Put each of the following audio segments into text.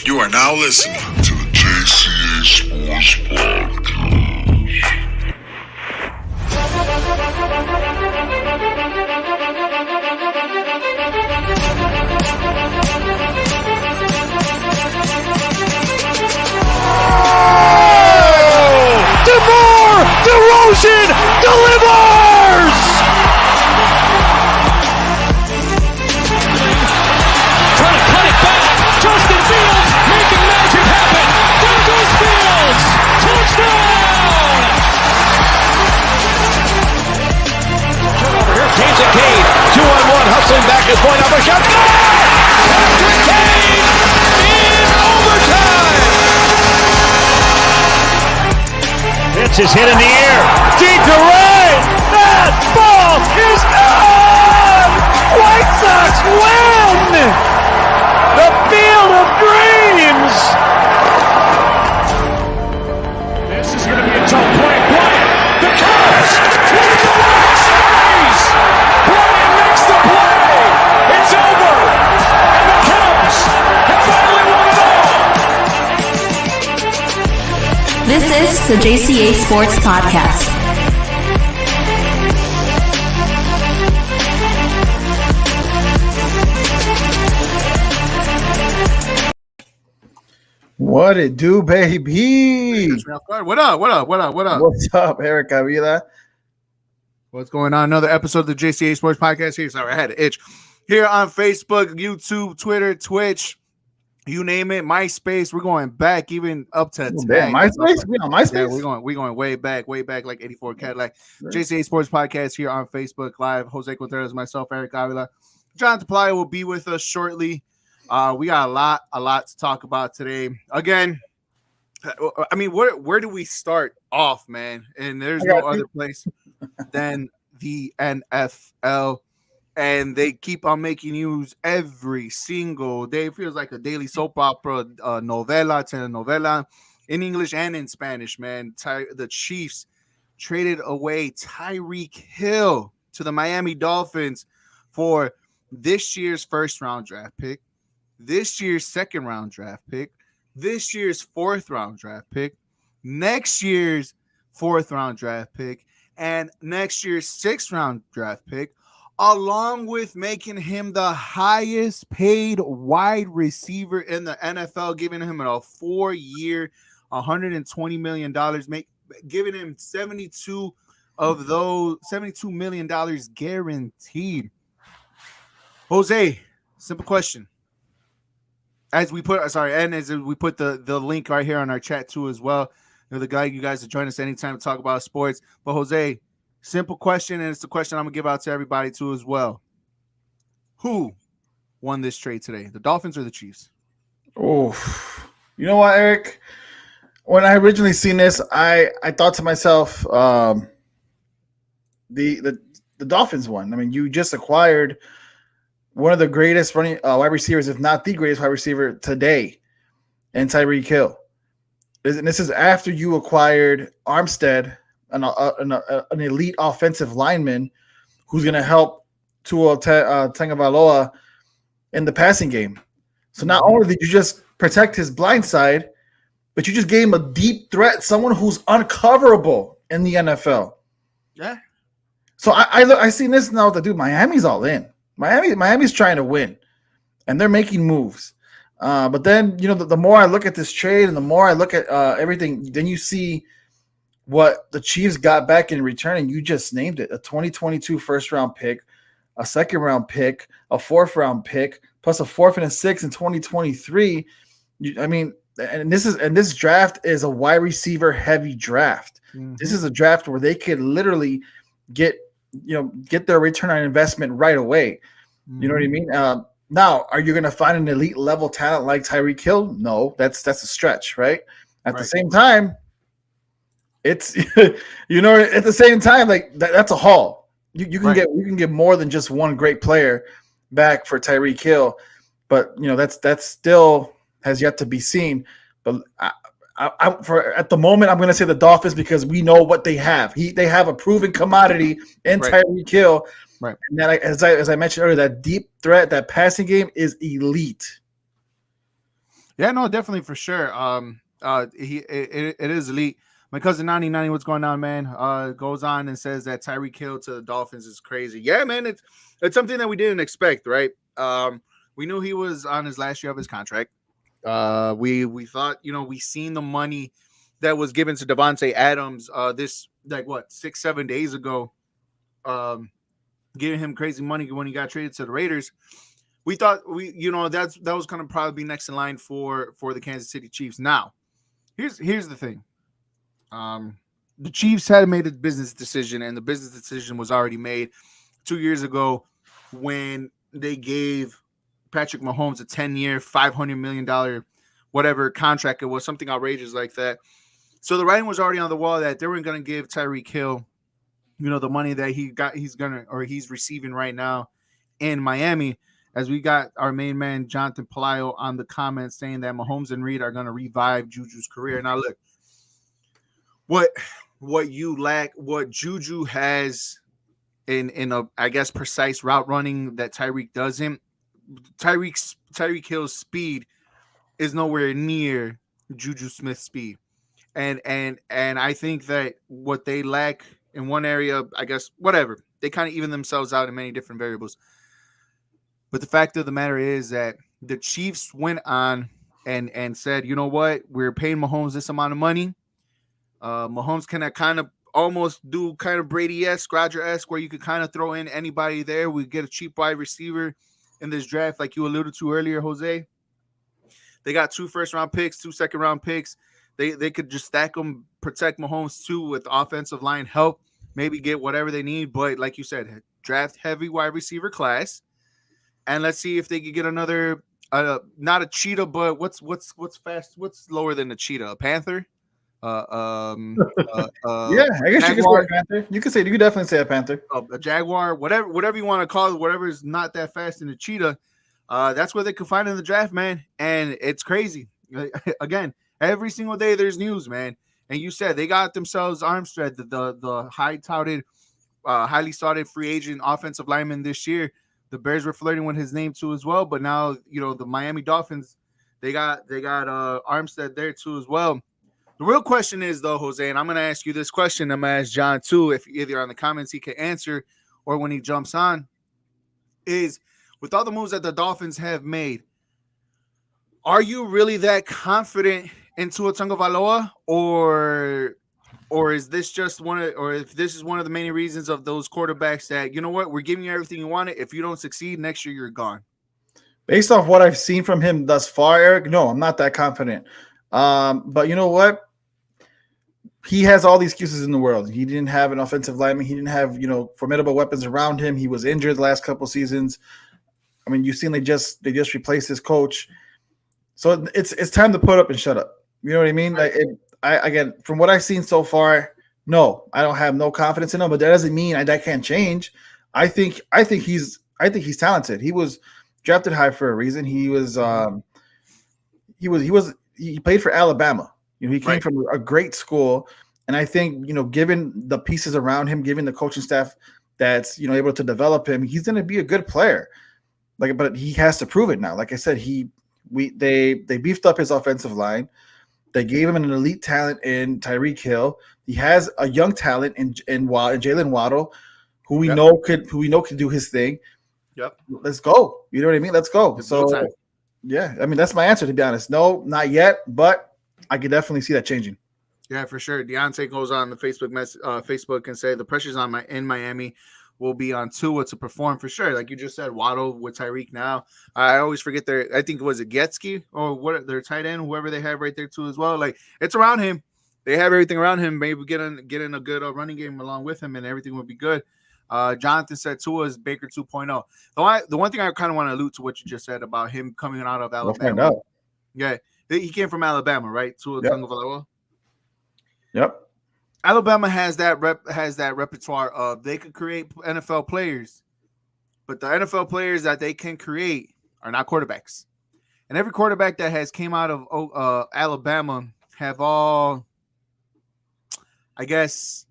You are now listening to the Jca Sports Podcast. DeMar DeRozan delivers! Trying to cut it back. Justin Fields making magic happen. There goes Fields. Touchdown! Turnover here. James Cade. 2-on-1. Hustling back his point up a shot. Patrick Kane in overtime. Pitch is hit in the air. Deep to right. That ball is gone. White Sox win. The Field of Dreams! This is going to be a tough play. Bryant, the Cubs win the World Series! Bryant makes the play! It's over! And the Cubs have finally won it all! This is the Jca Sports Podcast. What it do, baby? What up? What's up, Eric Avila? What's going on? Another episode of the Jca Sports Podcast here. Sorry, I had an itch. Here on Facebook, YouTube, Twitter, Twitch, you name it, MySpace. We're going back even up to today. MySpace? We on MySpace? Yeah, we're going way back, like 84 Cadillac. Right. Jca Sports Podcast here on Facebook Live. Jose Contreras, myself, Eric Avila. Jonathan Playa will be with us shortly. We got a lot to talk about today. Again, I mean, where do we start off, man? And there's no other place than the NFL. And they keep on making news every single day. It feels like a daily soap opera, novela, telenovela, in English and in Spanish, man. The Chiefs traded away Tyreek Hill to the Miami Dolphins for this year's first-round draft pick, this year's second-round draft pick, this year's fourth-round draft pick, next year's fourth-round draft pick, and next year's sixth-round draft pick, along with making him the highest-paid wide receiver in the NFL, giving him a 4-year, $120 million, giving him $72 million guaranteed. Jose, simple question. As we put the link right here on our chat too as well. You know, the guy, you guys to join us anytime to talk about sports. But Jose, simple question, and it's the question I'm gonna give out to everybody too as well. Who won this trade today? The Dolphins or the Chiefs? Oh, you know what, Eric? When I originally seen this, I thought to myself, the Dolphins won. I mean, you just acquired one of the greatest running wide receivers, if not the greatest wide receiver today, and Tyreek Hill. And this is after you acquired Armstead, an elite offensive lineman who's going to help Tua Tagovailoa in the passing game. So not only did you just protect his blind side, but you just gave him a deep threat, someone who's uncoverable in the NFL. Yeah. So I seen this now that, dude, Miami's all in. Miami's trying to win, and they're making moves. But then, you know, the more I look at this trade and the more I look at everything, then you see what the Chiefs got back in return, and you just named it: a 2022 first-round pick, a second-round pick, a fourth-round pick, plus a fourth and a sixth in 2023. This draft is a wide receiver-heavy draft. Mm-hmm. This is a draft where they could literally get their return on investment right away. You know what I mean? Now, are you going to find an elite level talent like Tyreek Hill? No, that's a stretch, right? At the same time, it's at the same time, like that's a haul. You can get more than just one great player back for Tyreek Hill, but that's still has yet to be seen. But at the moment, I'm going to say the Dolphins because we know what they have. They have a proven commodity in Tyreek Hill. Right. And then, as I mentioned earlier, that deep threat, that passing game is elite. Yeah, no, definitely for sure. It is elite. My cousin 9090, what's going on, man? Goes on and says that Tyreek Hill to the Dolphins is crazy. Yeah, man, it's something that we didn't expect, right? We knew he was on his last year of his contract. We thought, we seen the money that was given to Devontae Adams this like what 6-7 days ago, giving him crazy money when he got traded to the Raiders. We thought that was going to probably be next in line for the Kansas City Chiefs. Now, here's the thing. The Chiefs had made a business decision, and the business decision was already made 2 years ago when they gave Patrick Mahomes a 10-year, $500 million whatever contract it was, something outrageous like that. So the writing was already on the wall that they weren't going to give Tyreek Hill, the money that he's receiving right now in Miami. As we got our main man Jonathan Palaio on the comments saying that Mahomes and Reed are going to revive Juju's career. Now look, what you lack, what Juju has in a, I guess, precise route running that Tyreek doesn't. Tyreek Hill's speed is nowhere near Juju Smith's speed. And I think that what they lack in one area, I guess, whatever, they kind of even themselves out in many different variables. But the fact of the matter is that the Chiefs went on and said, you know what, we're paying Mahomes this amount of money. Mahomes can kind of almost do kind of Brady-esque, Roger-esque, where you could kind of throw in anybody there. We get a cheap wide receiver in this draft, like you alluded to earlier, Jose. They got 2 first-round picks, 2 second-round picks. They could just stack them, protect Mahomes too with offensive line help, maybe get whatever they need. But like you said, draft heavy wide receiver class, and let's see if they could get another, not a cheetah, but what's fast? What's lower than a cheetah? A panther? Yeah, I guess you could say a panther. You could definitely say a panther. A jaguar, whatever you want to call it, whatever is not that fast in a cheetah. That's what they could find in the draft, man. And it's crazy. Again, every single day there's news, man. And you said they got themselves Armstead, the highly sought free agent offensive lineman this year. The Bears were flirting with his name too as well, but now the Miami Dolphins, they got Armstead there too as well. The real question is though, Jose, and I'm going to ask you this question. I'm going to ask John too, if either on the comments he can answer or when he jumps on, is with all the moves that the Dolphins have made, are you really that confident in Tua Tagovailoa, or is this just if this is one of the main reasons of those quarterbacks that, you know what, we're giving you everything you wanted. If you don't succeed next year, you're gone. Based off what I've seen from him thus far, Eric, no, I'm not that confident. But you know what? He has all the excuses in the world. He didn't have an offensive lineman. He didn't have, formidable weapons around him. He was injured the last couple seasons. I mean, you've seen they just replaced his coach. So it's time to put up and shut up. You know what I mean? Like, again, from what I've seen so far, no, I don't have no confidence in him. But that doesn't mean that can't change. I think he's talented. He was drafted high for a reason. He played for Alabama. He came from a great school, and I think given the pieces around him, given the coaching staff that's able to develop him, he's going to be a good player. But he has to prove it now. Like I said, they beefed up his offensive line. They gave him an elite talent in Tyreek Hill. He has a young talent in Jalen Waddle, who we know could do his thing. Yep. Let's go. You know what I mean? Let's go. It's so, yeah, I mean that's my answer, to be honest. No, not yet, but I could definitely see that changing. Yeah, for sure. Deontay goes on the Facebook and say the pressure's on in Miami will be on Tua to perform for sure. Like you just said, Waddle with Tyreek now. I always forget I think it was a Getsky or what their tight end, whoever they have right there too as well. Like it's around him. They have everything around him. Maybe get in a good running game along with him, and everything will be good. Jonathan said Tua is Baker 2.0. The one thing I kind of want to allude to what you just said about him coming out of Alabama. Yeah, he came from Alabama, right? Tua Tagovailoa. Yep. Alabama has that repertoire of they could create NFL players, but the NFL players that they can create are not quarterbacks. And every quarterback that has came out of Alabama have all, I guess,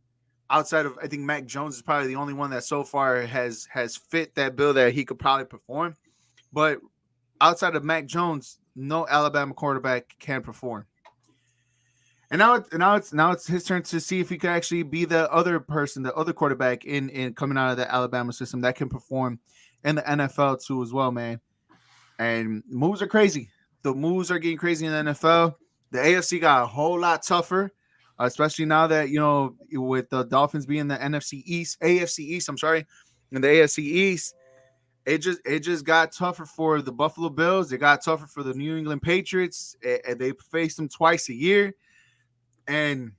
outside of, I think Mac Jones is probably the only one that so far has fit that bill that he could probably perform. But outside of Mac Jones, no Alabama quarterback can perform. And now it's his turn to see if he could actually be the other person, the other quarterback in coming out of the Alabama system that can perform in the NFL too as well, man. And moves are crazy. The moves are getting crazy in the NFL. The AFC got a whole lot tougher, especially now that, with the Dolphins being the AFC East, I'm sorry, and the AFC East, it just got tougher for the Buffalo Bills. It got tougher for the New England Patriots. And they face them twice a year. And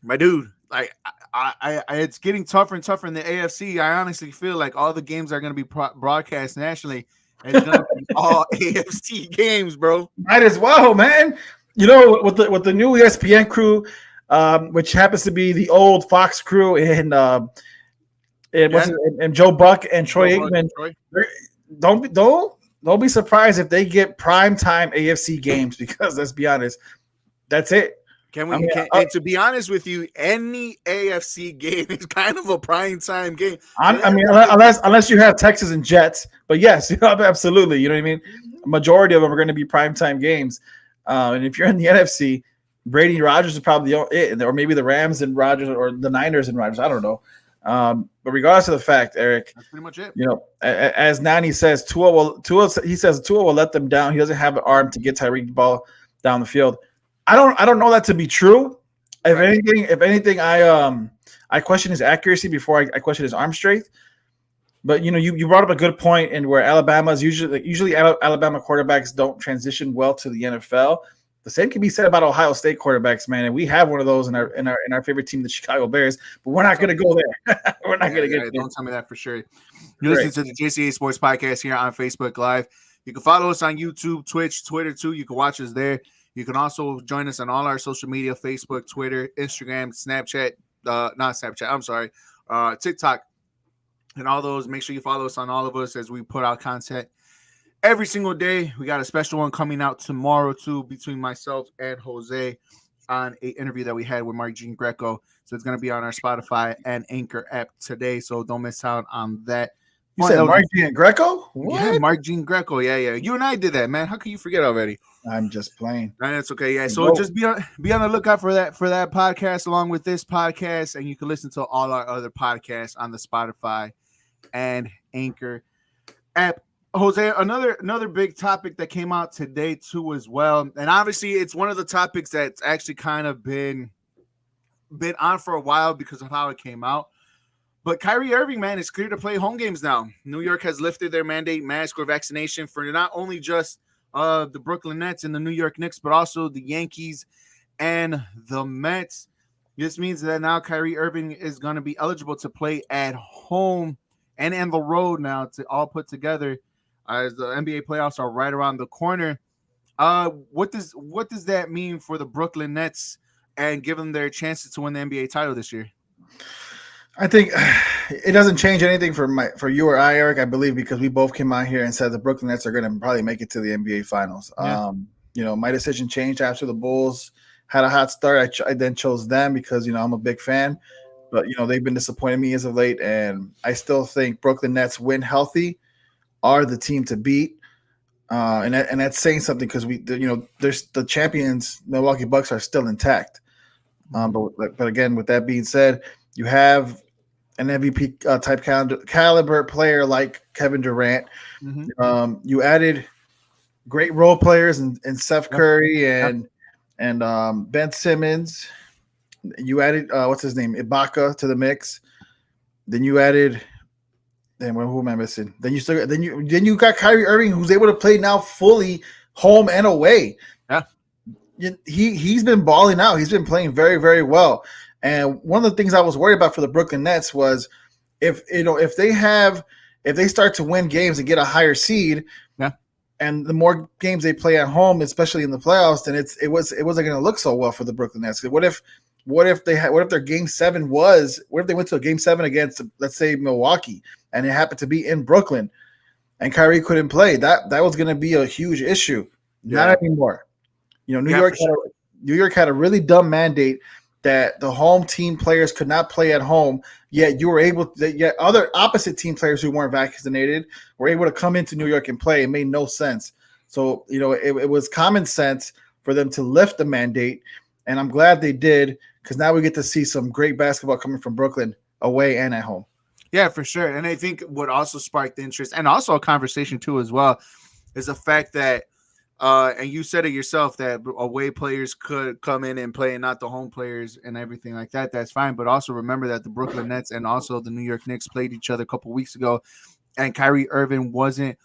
my dude, like I it's getting tougher and tougher in the AFC. I honestly feel like all the games are going to be broadcast nationally. And it's going to be all AFC games, bro. Might as well, man. With the new ESPN crew, which happens to be the old Fox crew and Joe Buck and Troy Aikman. Don't be surprised if they get primetime AFC games, because let's be honest, that's it. And to be honest with you, any AFC game is kind of a primetime game. Unless you have Texas and Jets, but yes, absolutely. You know what I mean? A majority of them are going to be primetime games. And if you're in the NFC, Brady Rodgers is probably it, or maybe the Rams and Rodgers, or the Niners and Rodgers. I don't know. But regardless of the fact, Eric, that's pretty much it. As Nani says, Tua will let them down. He doesn't have an arm to get Tyreek the ball down the field. I don't know that to be true. If anything, I question his accuracy before I question his arm strength. But you brought up a good point, in where Alabama's usually Alabama quarterbacks don't transition well to the NFL. The same can be said about Ohio State quarterbacks, man, and we have one of those in our favorite team, the Chicago Bears. But we're not going to go there. We're not going to get there. Don't tell me that for sure. You're listening to the Jca Sports Podcast here on Facebook Live. You can follow us on YouTube, Twitch, Twitter too. You can watch us there. You can also join us on all our social media: Facebook, Twitter, Instagram, Snapchat. Not Snapchat. I'm sorry, TikTok, and all those. Make sure you follow us on all of us as we put out content every single day. We got a special one coming out tomorrow too, between myself and Jose, on an interview that we had with Mark Jean Greco. So it's going to be on our Spotify and Anchor app today. So don't miss out on that. You said Mark Jean Greco? What? Yeah, Mark Jean Greco. Yeah. You and I did that, man. How can you forget already? I'm just playing. And it's okay. Yeah. So just be on the lookout for that podcast along with this podcast, and you can listen to all our other podcasts on the Spotify and Anchor app. Jose, another big topic that came out today too as well, and obviously it's one of the topics that's actually kind of been on for a while because of how it came out. But Kyrie Irving, man, is clear to play home games now. New York has lifted their mandate, mask or vaccination, for not only just the Brooklyn Nets and the New York Knicks, but also the Yankees and the Mets. This means that now Kyrie Irving is going to be eligible to play at home and on the road now, to all put together, as the NBA playoffs are right around the corner. What does that mean for the Brooklyn Nets and give them their chances to win the NBA title this year? I think it doesn't change anything for you or I, Eric, I believe, because we both came out here and said the Brooklyn Nets are going to probably make it to the NBA Finals. Yeah. My decision changed after the Bulls had a hot start. I then chose them because, I'm a big fan. But, they've been disappointing me as of late, and I still think Brooklyn Nets, when healthy, are the team to beat. And that's saying something, because there's the champions, Milwaukee Bucks, are still intact. But again, with that being said, you have an MVP type caliber player like Kevin Durant. Mm-hmm. You added great role players in Steph Curry and Ben Simmons. You added what's his name, Ibaka, to the mix. Then you added. Then who am I missing? Then you got Kyrie Irving, who's able to play now fully home and away. Yeah, he's been balling out. He's been playing very, very well. And one of the things I was worried about for the Brooklyn Nets was if they start to win games and get a higher seed, yeah, and the more games they play at home, especially in the playoffs, then it wasn't going to look so well for the Brooklyn Nets. What if their game 7 what if they went to a game 7 against, let's say, Milwaukee, and it happened to be in Brooklyn, and Kyrie couldn't play? That was going to be a huge issue. Yeah. Not anymore. New York had a really dumb mandate that the home team players could not play at home, yet other opposite team players who weren't vaccinated were able to come into New York and play. It made no sense. So, it was common sense for them to lift the mandate, and I'm glad they did, because now we get to see some great basketball coming from Brooklyn away and at home. Yeah, for sure. And I think what also sparked interest and also a conversation too as well is the fact that and you said it yourself that away players could come in and play and not the home players and everything like that. That's fine. But also remember that the Brooklyn Nets and also the New York Knicks played each other a couple weeks ago, and Kyrie Irving wasn't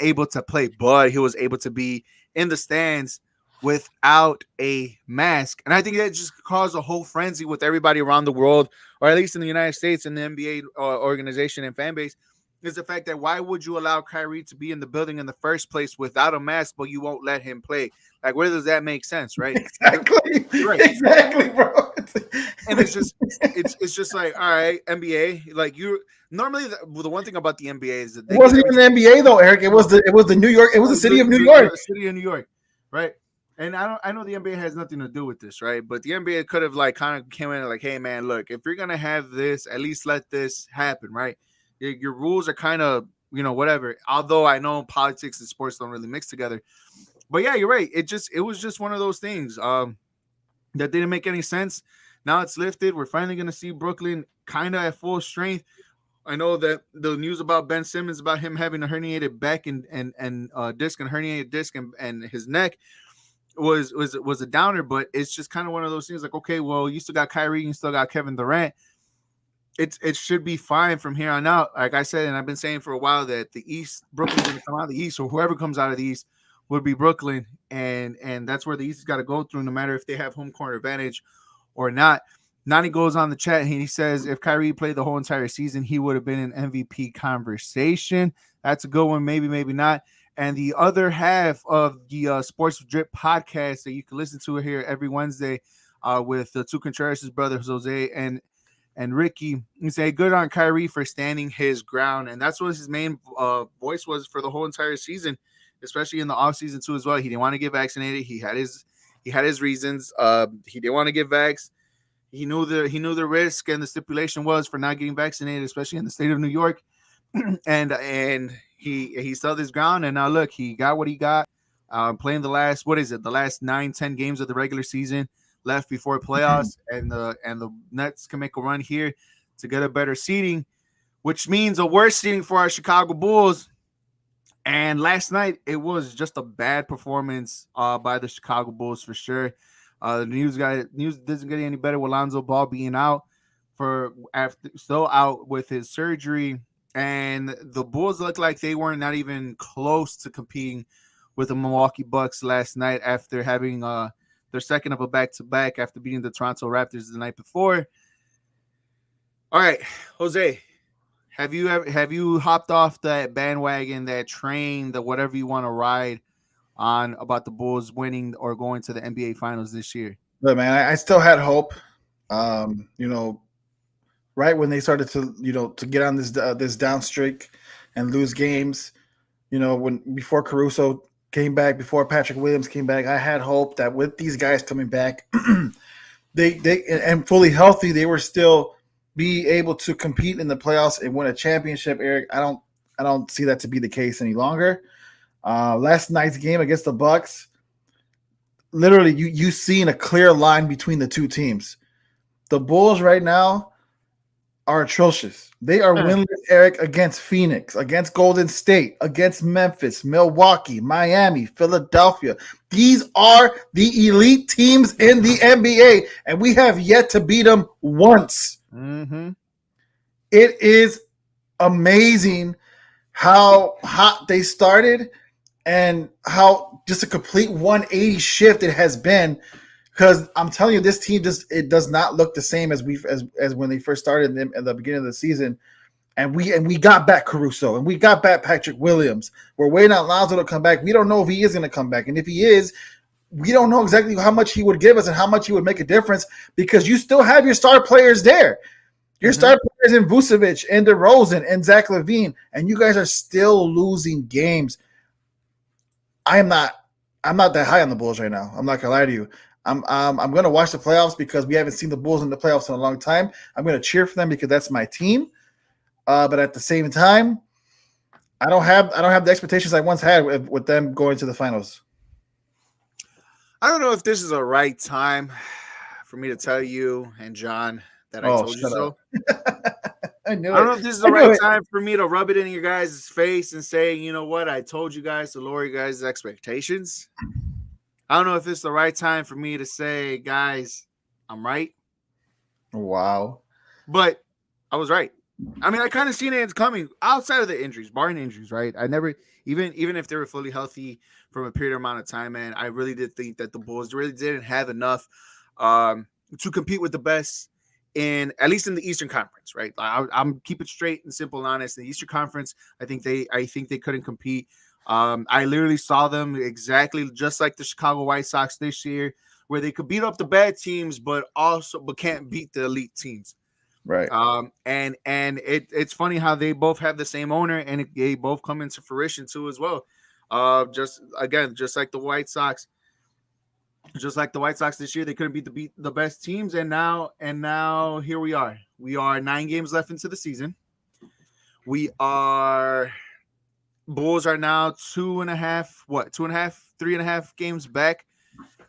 able to play, but he was able to be in the stands without a mask. And I think that just caused a whole frenzy with everybody around the world, or at least in the United States and the NBA organization and fan base, is the fact that why would you allow Kyrie to be in the building in the first place without a mask, but you won't let him play? Like, where does that make sense, right? Exactly. Right. Exactly, bro. And it's just like, all right, NBA, like you normally the one thing about the NBA is that it wasn't even the NBA though, Eric. It was the New York. It was the city of New York. The city of New York, right? And I know the NBA has nothing to do with this, right? But the NBA could have like kind of came in and like, hey man, look, if you're gonna have this, at least let this happen, right? Your rules are kind of, whatever. Although I know politics and sports don't really mix together, but yeah, you're right. It was just one of those things that didn't make any sense. Now it's lifted. We're finally gonna see Brooklyn kind of at full strength. I know that the news about Ben Simmons about him having a herniated back and disc and herniated disc and his neck was a downer, but it's just kind of one of those things like, okay, well, you still got Kyrie, you still got Kevin Durant. It should be fine from here on out. Like I said, and I've been saying for a while that the East, Brooklyn's going to come out of the East, or whoever comes out of the East would be Brooklyn, and that's where the East has got to go through, no matter if they have home court advantage or not. Nani goes on the chat and he says if Kyrie played the whole entire season, he would have been in MVP conversation. That's a good one, maybe not. And the other half of the Sports Drip podcast that you can listen to here every Wednesday with the two Contreras brothers, Jose and Ricky, and say good on Kyrie for standing his ground. And that's what his main voice was for the whole entire season, especially in the offseason too as well. He didn't want to get vaccinated. He had his reasons. He didn't want to get vaxxed. He knew the risk and the stipulation was for not getting vaccinated, especially in the state of New York. and he stood his ground, and now look, he got what he got. Playing the last 9-10 games of the regular season left before playoffs, and the Nets can make a run here to get a better seeding, which means a worse seeding for our Chicago Bulls. And last night it was just a bad performance by the Chicago Bulls for sure. The news doesn't get any better with Lonzo Ball being out still out with his surgery, and the Bulls look like they weren't not even close to competing with the Milwaukee Bucks last night after having their second of a back-to-back after beating the Toronto Raptors the night before. All right, Jose, have you hopped off that bandwagon, that train, that whatever you want to ride on about the Bulls winning or going to the NBA Finals this year? But man, I still had hope. Right when they started to get on this down streak and lose games, before Caruso came back, before Patrick Williams came back, I had hope that with these guys coming back, they and fully healthy, they were still be able to compete in the playoffs and win a championship. Eric, I don't see that to be the case any longer. Last night's game against the Bucks, literally you seen a clear line between the two teams. The Bulls right now are atrocious. They are winless, Eric, against Phoenix, against Golden State, against Memphis, Milwaukee, Miami, Philadelphia. These are the elite teams in the NBA, and we have yet to beat them once. Mm-hmm. It is amazing how hot they started and how just a complete 180 shift it has been. Because I'm telling you, this team it does not look the same as when they first started at the beginning of the season. And we got back Caruso and we got back Patrick Williams. We're waiting on Lonzo to come back. We don't know if he is going to come back. And if he is, we don't know exactly how much he would give us and how much he would make a difference, because you still have your star players there. Your star players in Vucevic and DeRozan and Zach LaVine, and you guys are still losing games. I'm not that high on the Bulls right now. I'm not gonna lie to you. I'm gonna watch the playoffs because we haven't seen the Bulls in the playoffs in a long time. I'm gonna cheer for them because that's my team. But at the same time, I don't have the expectations I once had with them going to the finals. I don't know if this is a right time for me to tell you and John that I told you so. I knew I don't it. know if this is the right time for me to rub it in your guys' face and say, you know what, I told you guys to lower your guys' expectations. I don't know if it's the right time for me to say, guys, I'm right. Wow. But I was right. I mean, I kind of seen it coming outside of the injuries, barring injuries, right? I never, even if they were fully healthy from a period amount of time, man, I really did think that the Bulls really didn't have enough to compete with the best in, at least in the Eastern Conference, right? I'm keep it straight and simple and honest. The Eastern Conference, I think they couldn't compete. I literally saw them exactly just like the Chicago White Sox this year, where they could beat up the bad teams, but can't beat the elite teams. Right. And it's funny how they both have the same owner, and they both come into fruition too as well. Just like the White Sox. Just like the White Sox this year, they couldn't beat the best teams, and now here we are. We are 9 games left into the season. Bulls are now 3.5 games back,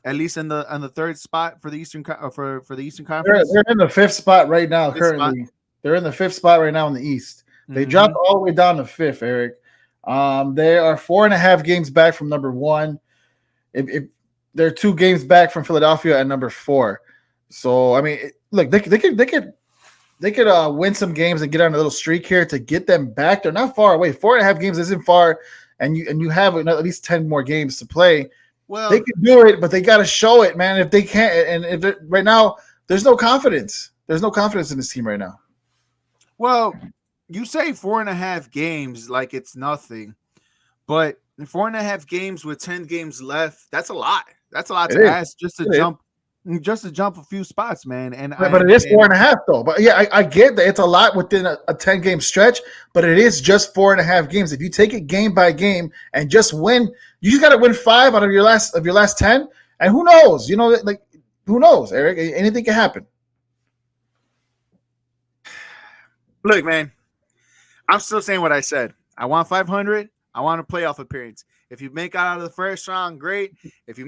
at least on the third spot for the Eastern for the Eastern Conference. They're in the 5th spot right now. Currently, they're in the 5th spot right now in the East. They dropped all the way down to 5th, Eric. They are 4.5 games back from number 1. If they're 2 games back from Philadelphia at number 4. So I mean, look, they could win some games and get on a little streak here to get them back. They're not far away. 4.5 games isn't far, and you have at least 10 more games to play. Well, they can do it, but they got to show it, man. If they can't, and if right now, there's no confidence. There's no confidence in this team right now. Well, you say 4.5 games like it's nothing, but 4.5 games with 10 games left, that's a lot. That's a lot to ask just to jump a few spots, man. But it is 4.5 though. But yeah, I get that it's a lot within a 10-game stretch, but it is just 4.5 games. If you take it game by game and just win, you just got to win 5 out of your last 10. And who knows? You know, like who knows, Eric? Anything can happen. Look, man, I'm still saying what I said. I want 500. I want a playoff appearance. If you make it out of the first round, great. If you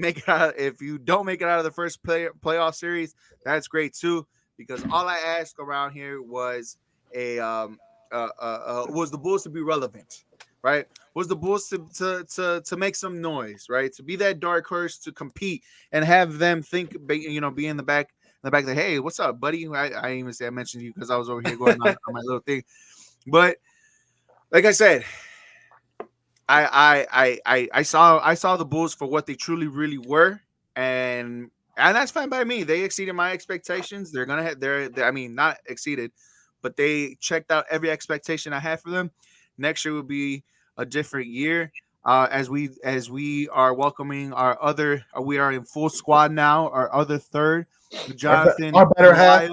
don't make it out of the first playoff series, that's great too. Because all I asked around here was was the Bulls to be relevant, right? Was the Bulls to make some noise, right? To be that dark horse to compete and have them think, be in the back of the hey, what's up, buddy? I didn't even say I mentioned you because I was over here going on my little thing, but like I said. I saw the Bulls for what they truly really were, and that's fine by me. They exceeded my expectations. They're gonna have not exceeded, but they checked out every expectation I had for them. Next year will be a different year. As we are welcoming we are in full squad now. Our other third, Jonathan, our better half.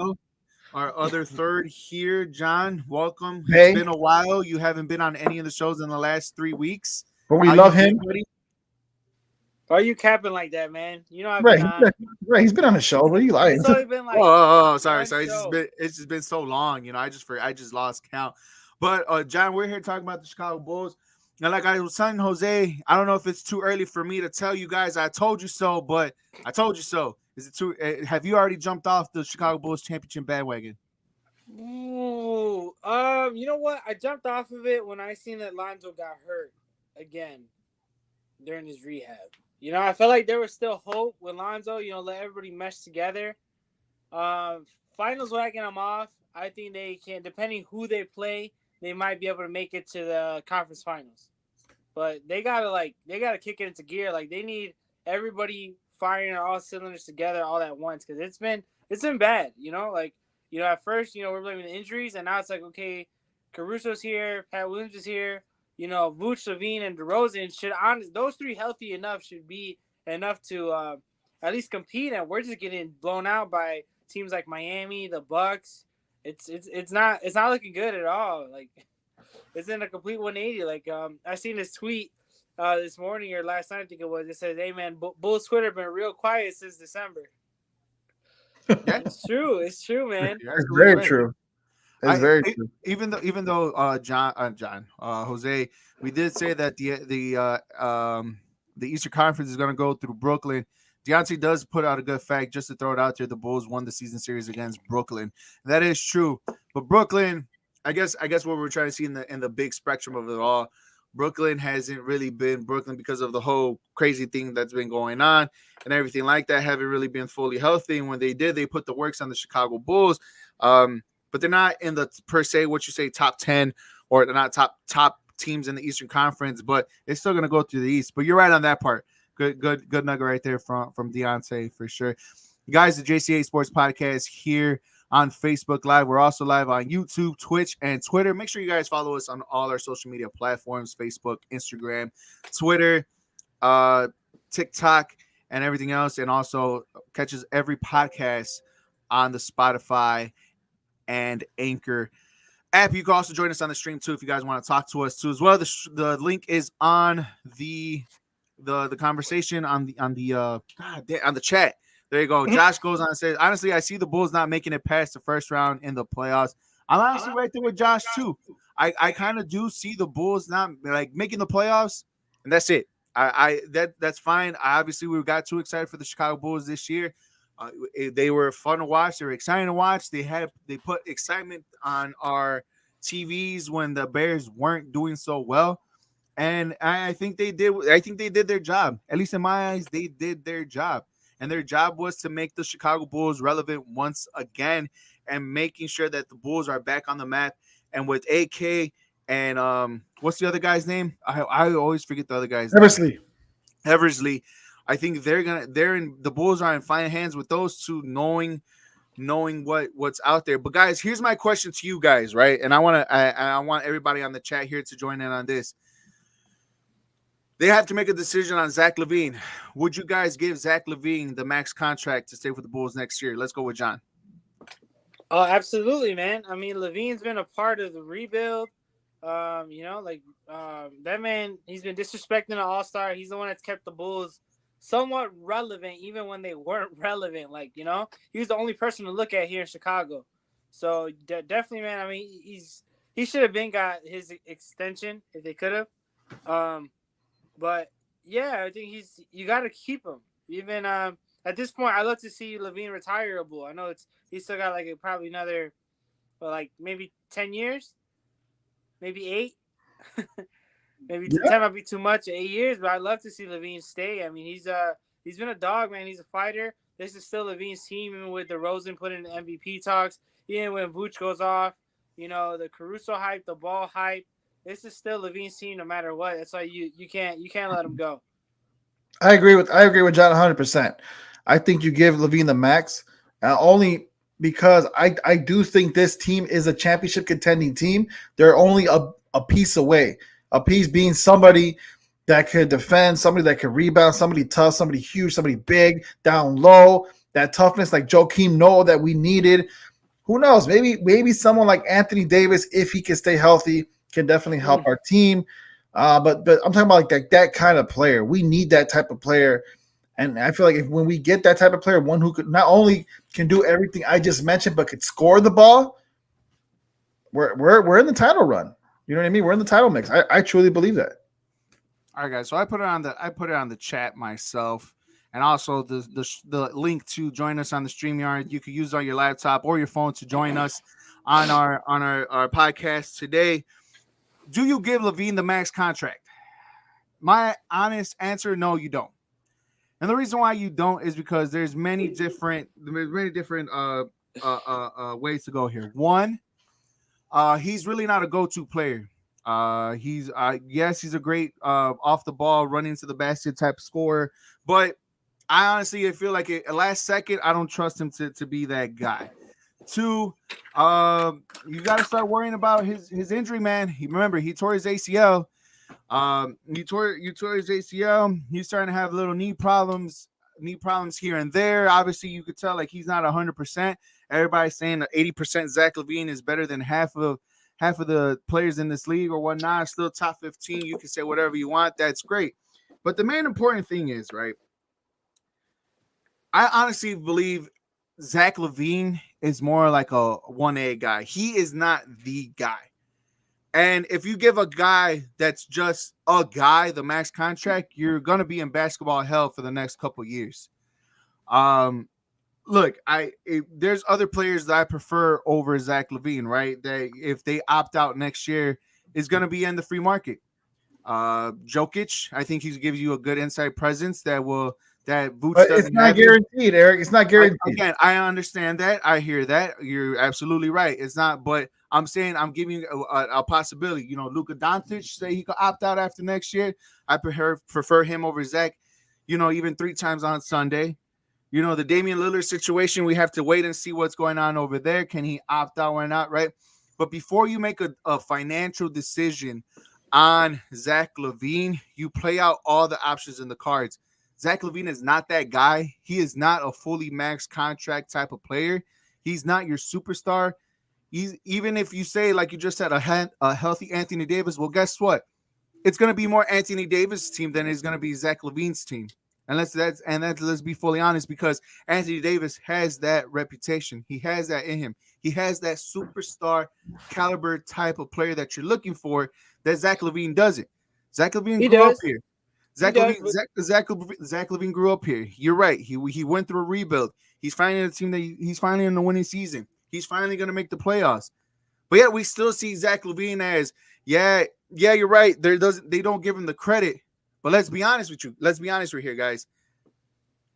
Our other third here, John. Welcome. Hey. It's been a while. You haven't been on any of the shows in the last 3 weeks. But we love him. Why are you capping like that, man? You know, he's been on the show. What are you lying? It's only been like sorry. It's just been so long. I just lost count. But John, we're here talking about the Chicago Bulls. And like I was telling Jose, I don't know if it's too early for me to tell you guys I told you so, but I told you so. Is it too? Have you already jumped off the Chicago Bulls championship bandwagon? Ooh, you know what? I jumped off of it when I seen that Lonzo got hurt again during his rehab. I felt like there was still hope with Lonzo. Let everybody mesh together. Finals wagon, I'm off. I think they can, depending who they play, they might be able to make it to the conference finals. But they gotta kick it into gear. Like they need everybody firing all cylinders together all at once because it's been bad. At first, we're blaming the injuries, and now it's like, okay, Caruso's here, Pat Williams is here, Vooch, Levine, and DeRozan those 3 healthy enough should be enough to at least compete, and we're just getting blown out by teams like Miami, the Bucks. It's not looking good at all. Like it's in a complete 180. Like I seen this tweet this morning or last night, I think it was. It says, "Hey man, Bulls Twitter been real quiet since December." Yeah. It's true, man. It's very true. That's very true. Even though Jose, we did say that the Eastern Conference is going to go through Brooklyn. Deontay does put out a good fact just to throw it out there. The Bulls won the season series against Brooklyn. That is true, but Brooklyn, I guess what we're trying to see in the big spectrum of it all, Brooklyn hasn't really been Brooklyn because of the whole crazy thing that's been going on and everything like that. Haven't really been fully healthy, and when they did, they put the works on the Chicago Bulls. But they're not in the per se what you say top 10, or they're not top teams in the Eastern Conference, but it's still going to go through the East. But you're right on that part. Good nugget right there from Deontay for sure. Guys, the JCA Sports Podcast here on Facebook Live. We're also live on YouTube, Twitch, and Twitter. Make sure you guys follow us on all our social media platforms: Facebook, Instagram, Twitter, TikTok, and everything else. And also catches every podcast on the Spotify and Anchor app. You can also join us on the stream too if you guys want to talk to us too as well. The link is on the conversation on the chat. There you go. Josh goes on and says, honestly, I see the Bulls not making it past the first round in the playoffs. I'm honestly right there with Josh too. I kind of do see the Bulls not like making the playoffs, and that's it. That's fine. Obviously we got too excited for the Chicago Bulls this year. They were fun to watch. They were exciting to watch. They put excitement on our TVs when the Bears weren't doing so well. And I think they did. I think they did their job. At least in my eyes, they did their job. And their job was to make the Chicago Bulls relevant once again, and making sure that the Bulls are back on the map. And with AK and what's the other guy's name? I always forget the other guy's name. Eversley. I think the Bulls are in fine hands with those two, knowing what's out there. But guys, here's my question to you guys, right? And I want everybody on the chat here to join in on this. They have to make a decision on Zach LaVine. Would you guys give Zach LaVine the max contract to stay with the Bulls next year? Let's go with John. Oh, absolutely, man. I mean, LaVine's been a part of the rebuild. That man, he's been disrespecting the All-Star. He's the one that's kept the Bulls somewhat relevant, even when they weren't relevant. He was the only person to look at here in Chicago. So definitely, man. I mean, he should have been got his extension if they could have. But yeah, I think you got to keep him. Even at this point, I'd love to see LaVine retireable. I know he's still got probably another, maybe 10 years, maybe 8. Maybe 10 might be too much, 8 years, but I'd love to see LaVine stay. I mean, he's been a dog, man. He's a fighter. This is still LaVine's team, even with DeRozan putting in the MVP talks. Even when Vooch goes off, the Caruso hype, the Ball hype. This is still LaVine's team, no matter what. That's why you can't let him go. I agree with John 100%. I think you give LaVine the max, only because I do think this team is a championship contending team. They're only a piece away. A piece being somebody that could defend, somebody that could rebound, somebody tough, somebody huge, somebody big, down low. That toughness like Joakim Noah that we needed. Who knows? Maybe someone like Anthony Davis, if he can stay healthy, can definitely help our team. But I'm talking about that kind of player. We need that type of player. And I feel like when we get that type of player, one who could not only can do everything I just mentioned, but could score the ball, we're in the title run. You know what I mean? We're in the title mix. I truly believe that. All right, guys. So I put it on the chat myself, and also the link to join us on the StreamYard. You can use it on your laptop or your phone to join us on our podcast today. Do you give LaVine the max contract? My honest answer, no, you don't. And the reason why you don't is because there's many different ways to go here. One, he's really not a go-to player. He's a great off the ball, running to the basket type scorer, but I honestly feel like at last second, I don't trust him to be that guy. Two, you got to start worrying about his injury, man. Remember, he tore his ACL. You tore his ACL. He's starting to have little knee problems here and there. Obviously, you could tell he's not 100%. Everybody's saying that 80% Zach LaVine is better than half of the players in this league or whatnot. Still top 15. You can say whatever you want. That's great. But the main important thing is, right, I honestly believe Zach LaVine is more like a 1A guy. He is not the guy. And if you give a guy that's just a guy the max contract, you're going to be in basketball hell for the next couple years. Look, there's other players that I prefer over Zach LaVine, right? That if they opt out next year, is going to be in the free market. Jokic, I think he gives you a good inside presence that Vooch But doesn't it's not have. guaranteed, Eric. It's not guaranteed. Again, I understand that. I hear that. You're absolutely right. It's not, but I'm saying I'm giving you a possibility. You know, Luka Doncic say he could opt out after next year. I prefer him over Zach. You know, even 3 times on Sunday. You know, the Damian Lillard situation, we have to wait and see what's going on over there. Can he opt out or not, right? But before you make a financial decision on Zach LaVine, you play out all the options in the cards. Zach LaVine is not that guy. He is not a fully max contract type of player. He's not your superstar. Even if you say, like you just said, a healthy Anthony Davis, well, guess what? It's going to be more Anthony Davis' team than it's going to be Zach LaVine's team. And let's be fully honest, because Anthony Davis has that reputation. He has that in him. He has that superstar caliber type of player that you're looking for that Zach LaVine doesn't. Zach LaVine grew up here. Zach LaVine grew up here. You're right. He went through a rebuild. He's finally in a team he's finally in the winning season. He's finally going to make the playoffs. But yet we still see Zach LaVine as, yeah, you're right. They don't give him the credit. But let's be honest with you. Let's be honest right here, guys.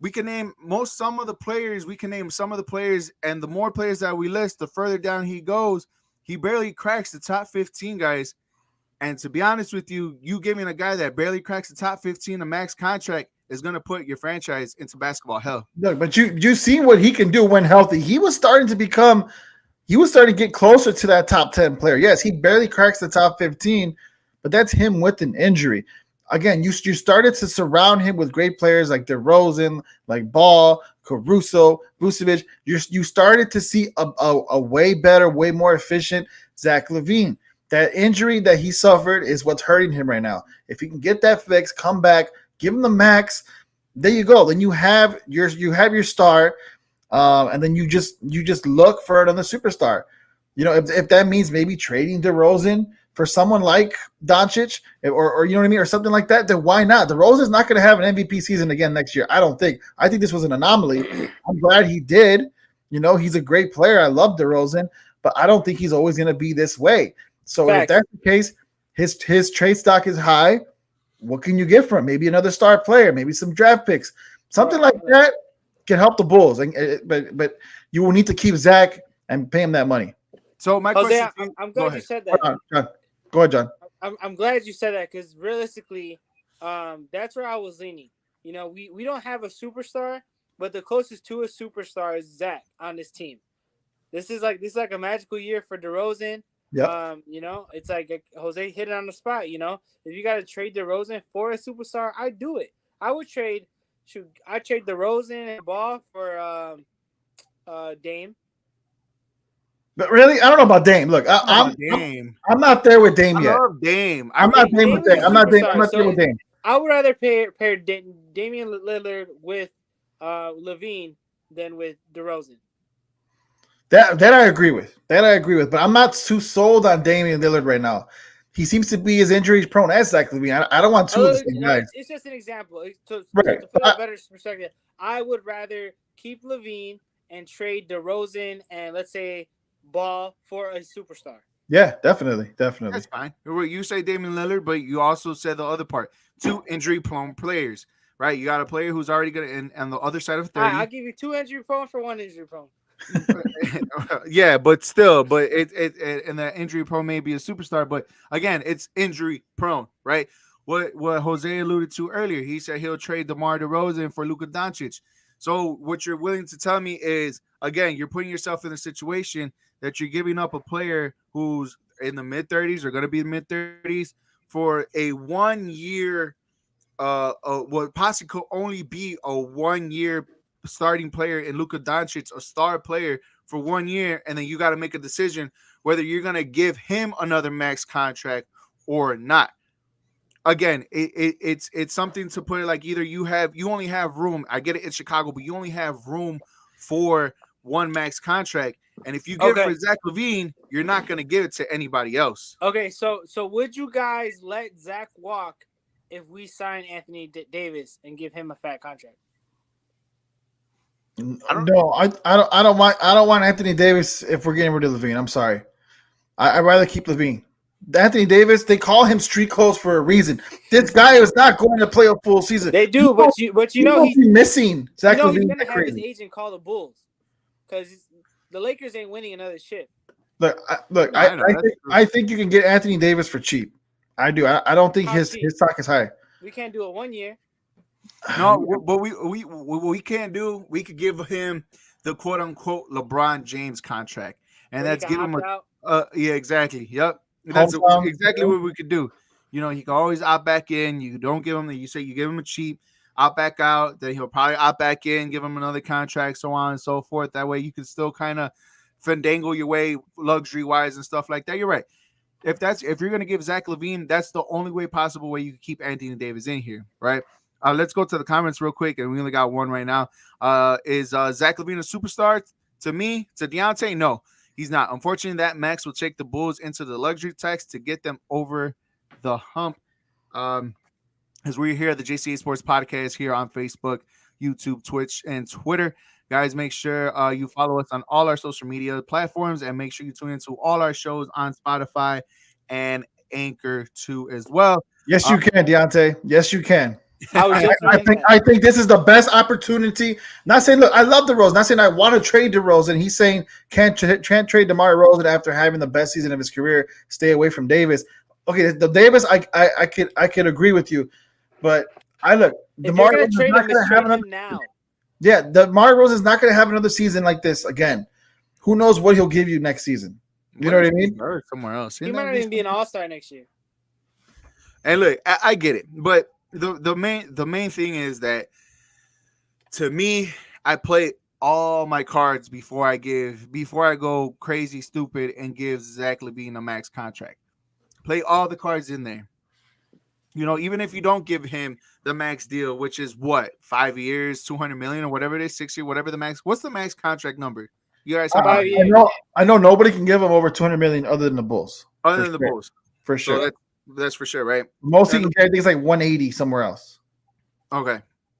We can name some of the players. And the more players that we list, the further down he goes. He barely cracks the top 15, guys. And to be honest with you, you giving a guy that barely cracks the top 15 a max contract is going to put your franchise into basketball hell. Look, but you seen what he can do when healthy. He was starting to get closer to that top 10 player. Yes, he barely cracks the top 15, but that's him with an injury. Again, you started to surround him with great players like DeRozan, like Ball, Caruso, Vucevic. You started to see a way better, way more efficient Zach LaVine. That injury that he suffered is what's hurting him right now. If he can get that fixed, come back, give him the max, there you go. Then you have your star, and then you just look for another superstar. You know, if that means maybe trading DeRozan for someone like Doncic, or you know what I mean, or something like that, then why not? DeRozan's not going to have an MVP season again next year. I don't think. I think this was an anomaly. I'm glad he did. You know, he's a great player. I love DeRozan, but I don't think he's always going to be this way. So if that's the case, his trade stock is high. What can you get from him? Maybe another star player, maybe some draft picks, something like that can help the Bulls. But you will need to keep Zach and pay him that money. So my Jose, question, I'm glad you said that. John. Go ahead, John. I'm glad you said that, because realistically, that's where I was leaning. You know, we don't have a superstar, but the closest to a superstar is Zach on this team. This is like a magical year for DeRozan. Yeah. You know, it's like Jose hit it on the spot. You know, if you got to trade DeRozan for a superstar, I'd do it. I would trade DeRozan and Ball for Dame. But really, I don't know about Dame. Look, I'm not there with Dame yet. I love Dame. I'm not there with Dame. I would rather pair Damian Lillard with LaVine than with DeRozan. That I agree with. But I'm not too sold on Damian Lillard right now. He seems to be as injury prone as Zach LaVine. I don't want two of the same guys. It's just an example. To Right. put a better perspective, I would rather keep LaVine and trade DeRozan and, let's say, Ball for a superstar. Yeah, definitely. That's fine. You say Damian Lillard, but you also said the other part. 2 injury prone players, right? You got a player who's already going to, on the other side of 30. I'll give you 2 injury prone for 1 injury prone. Yeah, but still, it and that injury prone may be a superstar, but again, it's injury prone, right? What Jose alluded to earlier, he said he'll trade DeMar DeRozan for Luka Doncic. So what you're willing to tell me is, again, you're putting yourself in a situation that you're giving up a player who's in the mid-30s or going to be in the mid-30s for a 1 year, what possibly could only be a 1 year starting player in Luka Doncic, a star player for 1 year, and then you got to make a decision whether you're going to give him another max contract or not. Again, it's something to put it like either you only have room. I get it in Chicago, but you only have room for one max contract. And if you give it for Zach LaVine, you're not going to give it to anybody else. Okay, so would you guys let Zach walk if we sign Anthony Davis and give him a fat contract? No, I don't want Anthony Davis if we're getting rid of LaVine. I'm sorry. I'd rather keep LaVine. Anthony Davis, they call him street clothes for a reason. This guy is not going to play a full season. They do, but you know he's missing. Zach you know LaVine, he's gonna have his agent call the Bulls because the Lakers ain't winning another ship. Look. I think you can get Anthony Davis for cheap. I do. I don't think his stock is high. We can't do it 1 year. No, but we can't do. We could give him the quote unquote LeBron James contract, and that's give him yeah, exactly. Yep. That's exactly what we could do. You know, he can always opt back in. You don't give him you say you give him a cheap, opt back out, then he'll probably opt back in, give him another contract, so on and so forth. That way you can still kind of fandangle your way luxury wise and stuff like that. You're right. If you're gonna give Zach LaVine, that's the only way possible way you can keep Anthony Davis in here, right? Let's go to the comments real quick, and we only got one right now. Is Zach LaVine a superstar? To me, to Deontay, no. He's not. Unfortunately, that max will take the Bulls into the luxury tax to get them over the hump. As we're here at the Jca Sports Podcast here on Facebook, YouTube, Twitch, and Twitter. Guys, make sure you follow us on all our social media platforms and make sure you tune into all our shows on Spotify and Anchor too as well. Yes, you can, Deontay. Yes, you can. I think this is the best opportunity. Not saying, look, I love DeRozan. Not saying I want to trade DeRozan. He's saying can't trade DeMar DeRozan after having the best season of his career. Stay away from Davis. Okay, the Davis, I could agree with you, but DeMar DeRozan is not going to have another now. Yeah, DeMar DeRozan is not going to have another season like this again. Who knows what he'll give you next season? You know what I mean? Or somewhere else. He might not even be an all-star next year. And look, I get it, but the main thing is that to me, I play all my cards before I go crazy stupid and give Zach LaVine a max contract. Play all the cards in there. You know, even if you don't give him the max deal, which is what, 5 years, $200 million or whatever it is, 6 years, whatever the max. What's the max contract number? You guys have I know nobody can give him over $200 million other than the Bulls. Other than the Bulls. For sure. So that's for sure, right? Most he can get, I think it's like 180 somewhere else. Okay.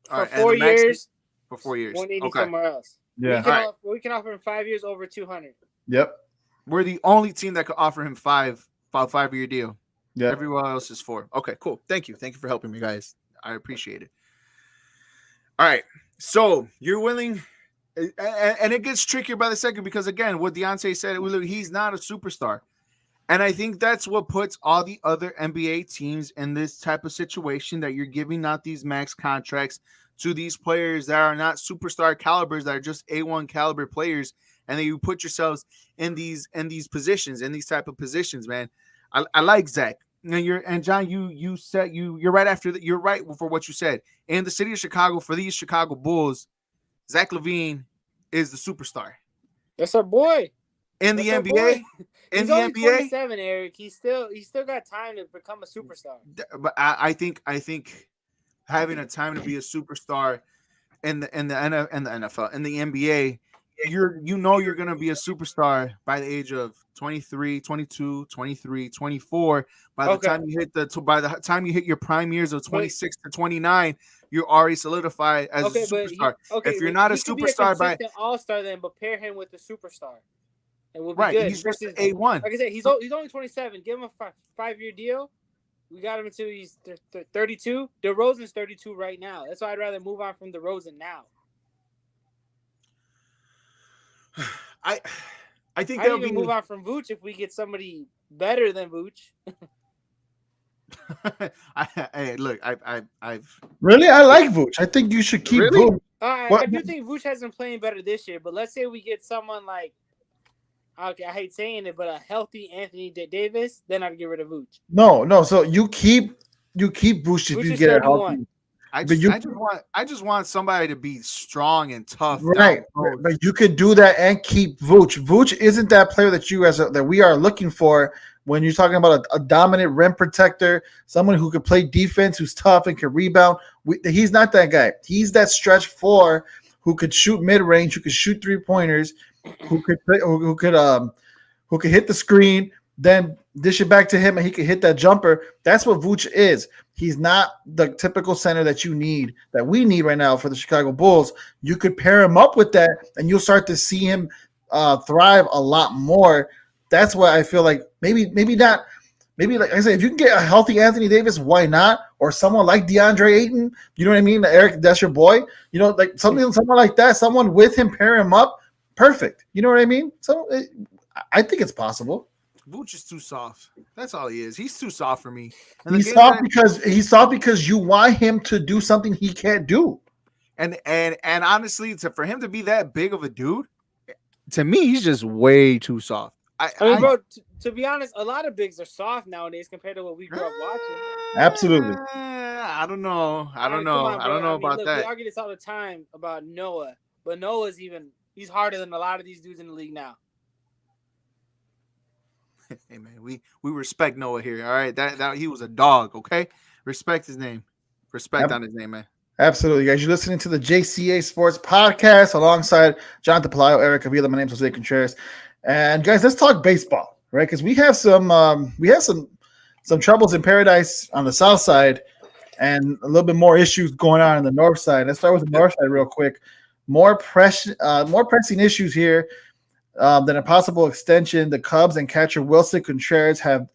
For 4 years. For 4 years. 180 somewhere else. Yeah. We can offer him 5 years over 200. Yep. We're the only team that could offer him five-year deal. Yeah. Everyone else is 4. Okay, cool. Thank you for helping me, guys. I appreciate it. All right. So you're willing, and it gets trickier by the second because, again, what Deontay said, he's not a superstar. And I think that's what puts all the other NBA teams in this type of situation, that you're giving out these max contracts to these players that are not superstar calibers, that are just A1 caliber players, and then you put yourselves in these positions, in these type of positions, man. I like Zach. And John, you said you're right after that. You're right for what you said. In the city of Chicago, for these Chicago Bulls, Zach LaVine is the superstar. That's our boy. In the NBA. He's only 27, Eric. He's still got time to become a superstar. But I think having a time to be a superstar in the NFL, in the NBA, you're going to be a superstar by the age of 23, 22, 23, 24. By the time you hit your prime years of 26 to 29, you're already solidified as a superstar. If you're not a superstar by all-star, then but pair him with the superstar. And we'll be right, good. he's just an A1. Like I said, he's only 27. Give him a 5-year deal. We got him until he's 32. DeRozan's 32 right now. That's why I'd rather move on from DeRozan now. I think I'd even move on from Vooch if we get somebody better than Vooch. I've really, I like Vooch. I think you should keep Vooch. I do think Vooch has been playing better this year, but let's say we get someone like, okay, I hate saying it, but a healthy Anthony Davis, then I'd get rid of Vooch. No. So you keep Vooch if you get it healthy. I just want somebody to be strong and tough. Right. But you could do that and keep Vooch. Vooch isn't that player that we are looking for when you're talking about a dominant rim protector, someone who could play defense, who's tough and can rebound. He's not that guy. He's that stretch 4 who could shoot mid range, who could shoot 3-pointers, who could hit the screen, then dish it back to him, and he could hit that jumper. That's what Vooch is. He's not the typical center that we need right now for the Chicago Bulls. You could pair him up with that, and you'll start to see him thrive a lot more. That's why I feel like maybe not. Maybe, like I said, if you can get a healthy Anthony Davis, why not? Or someone like DeAndre Ayton, you know what I mean? Eric, that's your boy. You know, like someone like that, someone with him, pair him up, perfect. You know what I mean? So I think it's possible. Vooch is too soft. That's all he is. He's too soft for me. And He's soft because you want him to do something he can't do. And honestly, for him to be that big of a dude, to me, he's just way too soft. I mean, bro, to be honest, a lot of bigs are soft nowadays compared to what we grew up watching. Absolutely. I don't know. I don't know about that. We argue this all the time about Noah, but Noah's he's harder than a lot of these dudes in the league now. Hey man, we respect Noah here. All right, that he was a dog. Okay, respect his name. Respect on his name, man. Absolutely, guys. You're listening to the Jca Sports podcast alongside Jonathan Pelayo, Eric Avila. My name's Jose Contreras. And guys, let's talk baseball, right? Because we have some troubles in paradise on the south side, and a little bit more issues going on the north side. Let's start with the north side real quick. More pressing issues here than a possible extension. The Cubs and catcher Wilson Contreras have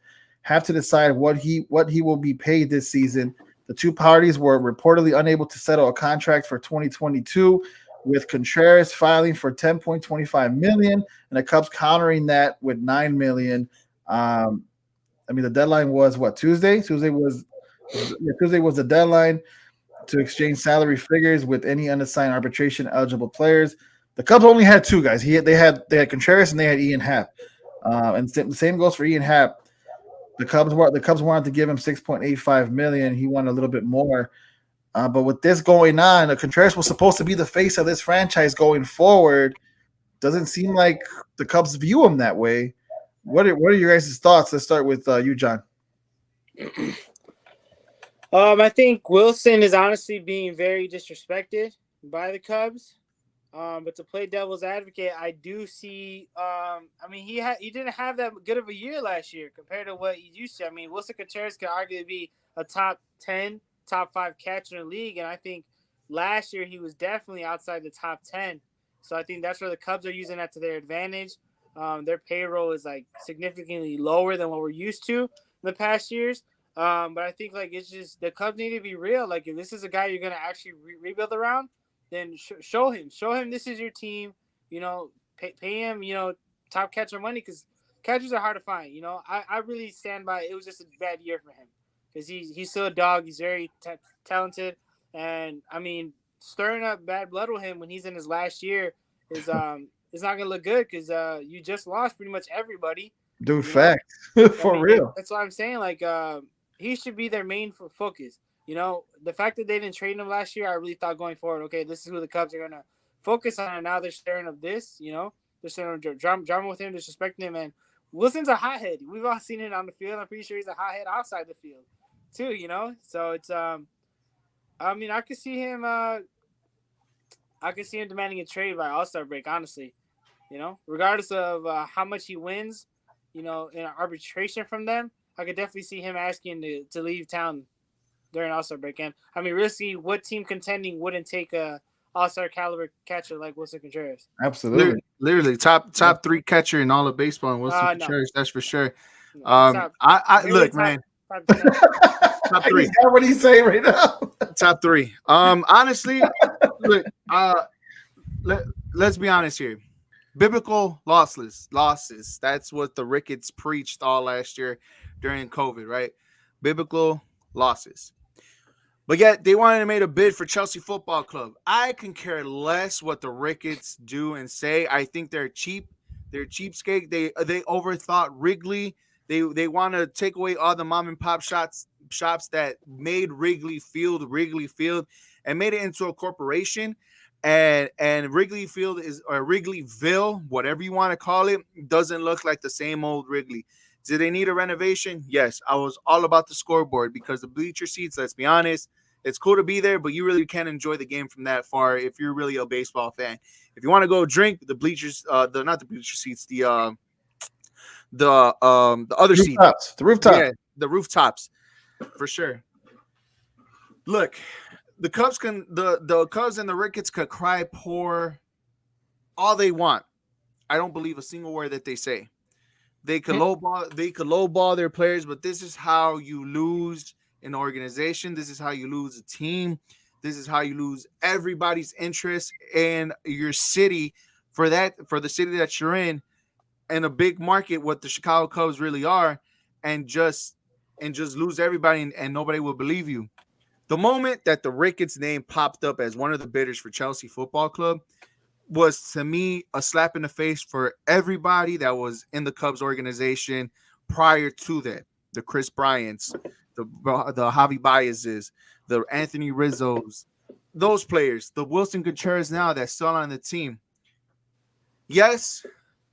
to decide what he will be paid this season. The two parties were reportedly unable to settle a contract for 2022. With Contreras filing for $10.25 million, and the Cubs countering that with $9 million. I mean, the deadline was what, Tuesday? Tuesday was the deadline to exchange salary figures with any unassigned arbitration eligible players. The Cubs only had two guys. They had Contreras and they had Ian Happ. And the same goes for Ian Happ. The Cubs wanted to give him $6.85 million. He wanted a little bit more. But with this going on, Contreras was supposed to be the face of this franchise going forward. Doesn't seem like the Cubs view him that way. What are your guys' thoughts? Let's start with you, John. I think Wilson is honestly being very disrespected by the Cubs. But to play devil's advocate, I do see. I mean, he didn't have that good of a year last year compared to what he used to. I mean, Wilson Contreras could arguably be a top 10. Top 5 catcher in the league, and I think last year he was definitely outside the top 10. So I think that's where the Cubs are using that to their advantage. Their payroll is like significantly lower than what we're used to in the past years. But I think like it's just the Cubs need to be real. Like if this is a guy you're gonna actually rebuild around, then show him this is your team. You know, pay him. You know, top catcher money because catchers are hard to find. You know, I really stand by. It was just a bad year for him. Because he's still a dog. He's very talented. And, I mean, stirring up bad blood with him when he's in his last year is not going to look good because you just lost pretty much everybody. Dude, fact. For real. That's what I'm saying. Like, he should be their main focus. You know, the fact that they didn't trade him last year, I really thought going forward, okay, this is who the Cubs are going to focus on. And now they're stirring up this, you know. They're stirring up drama with him, disrespecting him. And Wilson's a hothead. We've all seen it on the field. I'm pretty sure he's a hothead outside the field too, you know. So it's I mean, I could see him demanding a trade by All-Star break, honestly. You know, regardless of how much he wins, you know, in arbitration from them, I could definitely see him asking to leave town during All-Star break. And I mean, really, what team contending wouldn't take a All-Star caliber catcher like Wilson Contreras? Absolutely. Literally top 3 catcher in all of baseball and Wilson Contreras, that's for sure. No, Look, man. Top 3. Is that what he's saying right now? Top 3. Honestly, look, let's be honest here. Biblical losses. That's what the Ricketts preached all last year during COVID, right? Biblical losses. But yet they wanted to make a bid for Chelsea Football Club. I can care less what the Ricketts do and say. I think they're cheap. They're cheapskate. They overthought Wrigley. They want to take away all the mom and pop shops that made Wrigley Field and made it into a corporation. And Wrigley Field or Wrigleyville, whatever you want to call it, doesn't look like the same old Wrigley. Do they need a renovation? Yes. I was all about the scoreboard because the bleacher seats, let's be honest, It's cool to be there, but you really can't enjoy the game from that far if you're really a baseball fan. If you want to go drink, the bleachers, not the bleacher seats, the other seats, the rooftop. yeah, the rooftops, for sure. Look, the Cubs the Cubs and the Ricketts could cry poor all they want. I don't believe a single word that they say. They could lowball their players, but this is how you lose an organization. This is how you lose a team. This is how you lose everybody's interest in your city for the city that you're in a big market, what the Chicago Cubs really are, and just lose everybody and nobody will believe you. The moment that the Ricketts name popped up as one of the bidders for Chelsea Football Club was, to me, a slap in the face for everybody that was in the Cubs organization prior to that. The Chris Bryants, the Javi Baez's, the Anthony Rizzo's, those players, the Wilson Contreras now that's still on the team. Yes,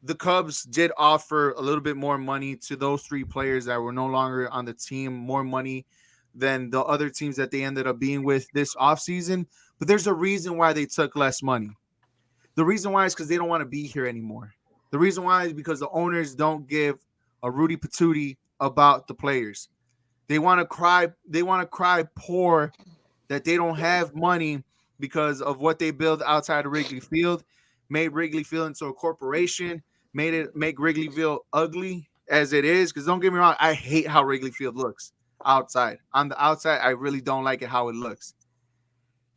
the Cubs did offer a little bit more money to those three players that were no longer on the team, more money than the other teams that they ended up being with this offseason. But there's a reason why they took less money. The reason why is because they don't want to be here anymore. The reason why is because the owners don't give a Rudy Patootie about the players. They want to cry. They want to cry poor that they don't have money because of what they built outside of Wrigley Field, made Wrigley Field into a corporation, make Wrigley Field ugly as it is. Because don't get me wrong, I hate how Wrigley Field looks outside. On the outside, I really don't like it how it looks.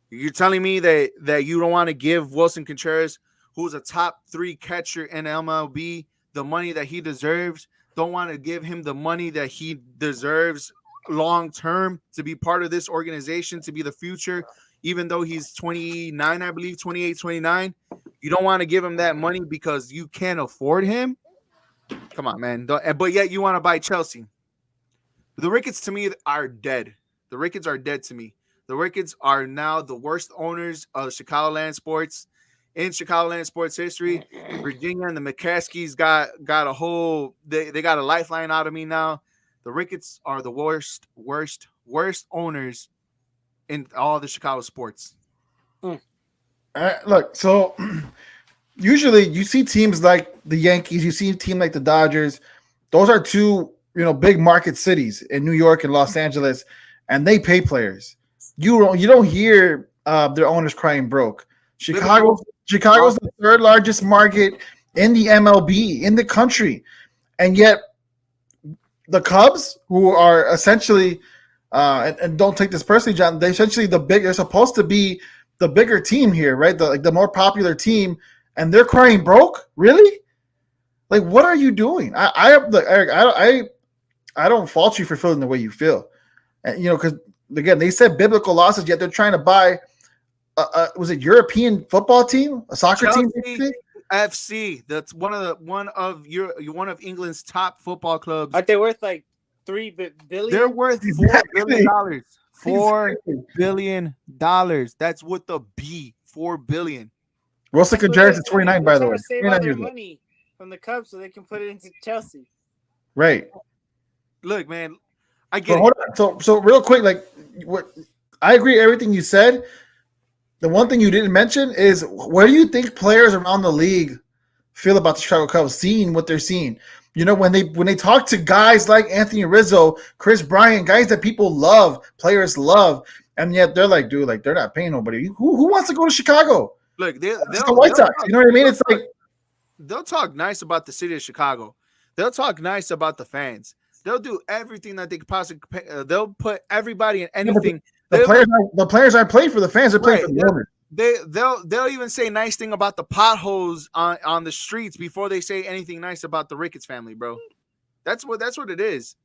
You're telling me that you don't want to give Wilson Contreras, who's a top 3 catcher in MLB, the money that he deserves? Don't want to give him the money that he deserves long term to be part of this organization, to be the future, even though he's 29, I believe, 28, 29. You don't want to give him that money because you can't afford him? Come on, man. But yet you want to buy Chelsea. The Ricketts, to me, are dead. The Ricketts are dead to me. The Ricketts are now the worst owners of Chicagoland sports in Chicagoland sports history. Virginia and the McCaskies got a whole they got a lifeline out of me now. The Ricketts are the worst owners in all the Chicago sports. Look, so usually you see teams like the Yankees, you see a team like the Dodgers. Those are two, big market cities in New York and Los Angeles, and they pay players. You don't hear their owners crying broke. Chicago's the third largest market in the MLB in the country, and yet the Cubs, who are essentially and don't take this personally, John, they're supposed to be the bigger team here, right? The more popular team, and they're crying broke. Really? Like, what are you doing? Eric, I don't fault you for feeling the way you feel, because. Again, they said biblical losses, yet they're trying to buy was it European football team, a soccer Chelsea team? FC. That's one of England's top football clubs. Aren't they worth like $3 billion? They're worth $4 billion. $4 billion. That's with the B. $4 billion. Wilson Contreras is 29, by the way. Save all their money from the Cubs so they can put it into Chelsea. Right. Look, man. I get hold on. So real quick, I agree everything you said. The one thing you didn't mention is, where do you think players around the league feel about the Chicago Cubs, seeing what they're seeing? When they talk to guys like Anthony Rizzo, Chris Bryant, guys that people love, players love, and yet they're like, dude, they're not paying nobody. Who wants to go to Chicago? Look, the White Sox. You know what I mean? It's like they'll talk nice about the city of Chicago. They'll talk nice about the fans. They'll do everything that they could possibly pay. They'll put everybody in anything. The players aren't playing for the fans. They're playing for the owners. They'll even say nice thing about the potholes on the streets before they say anything nice about the Ricketts family, bro. That's what it is.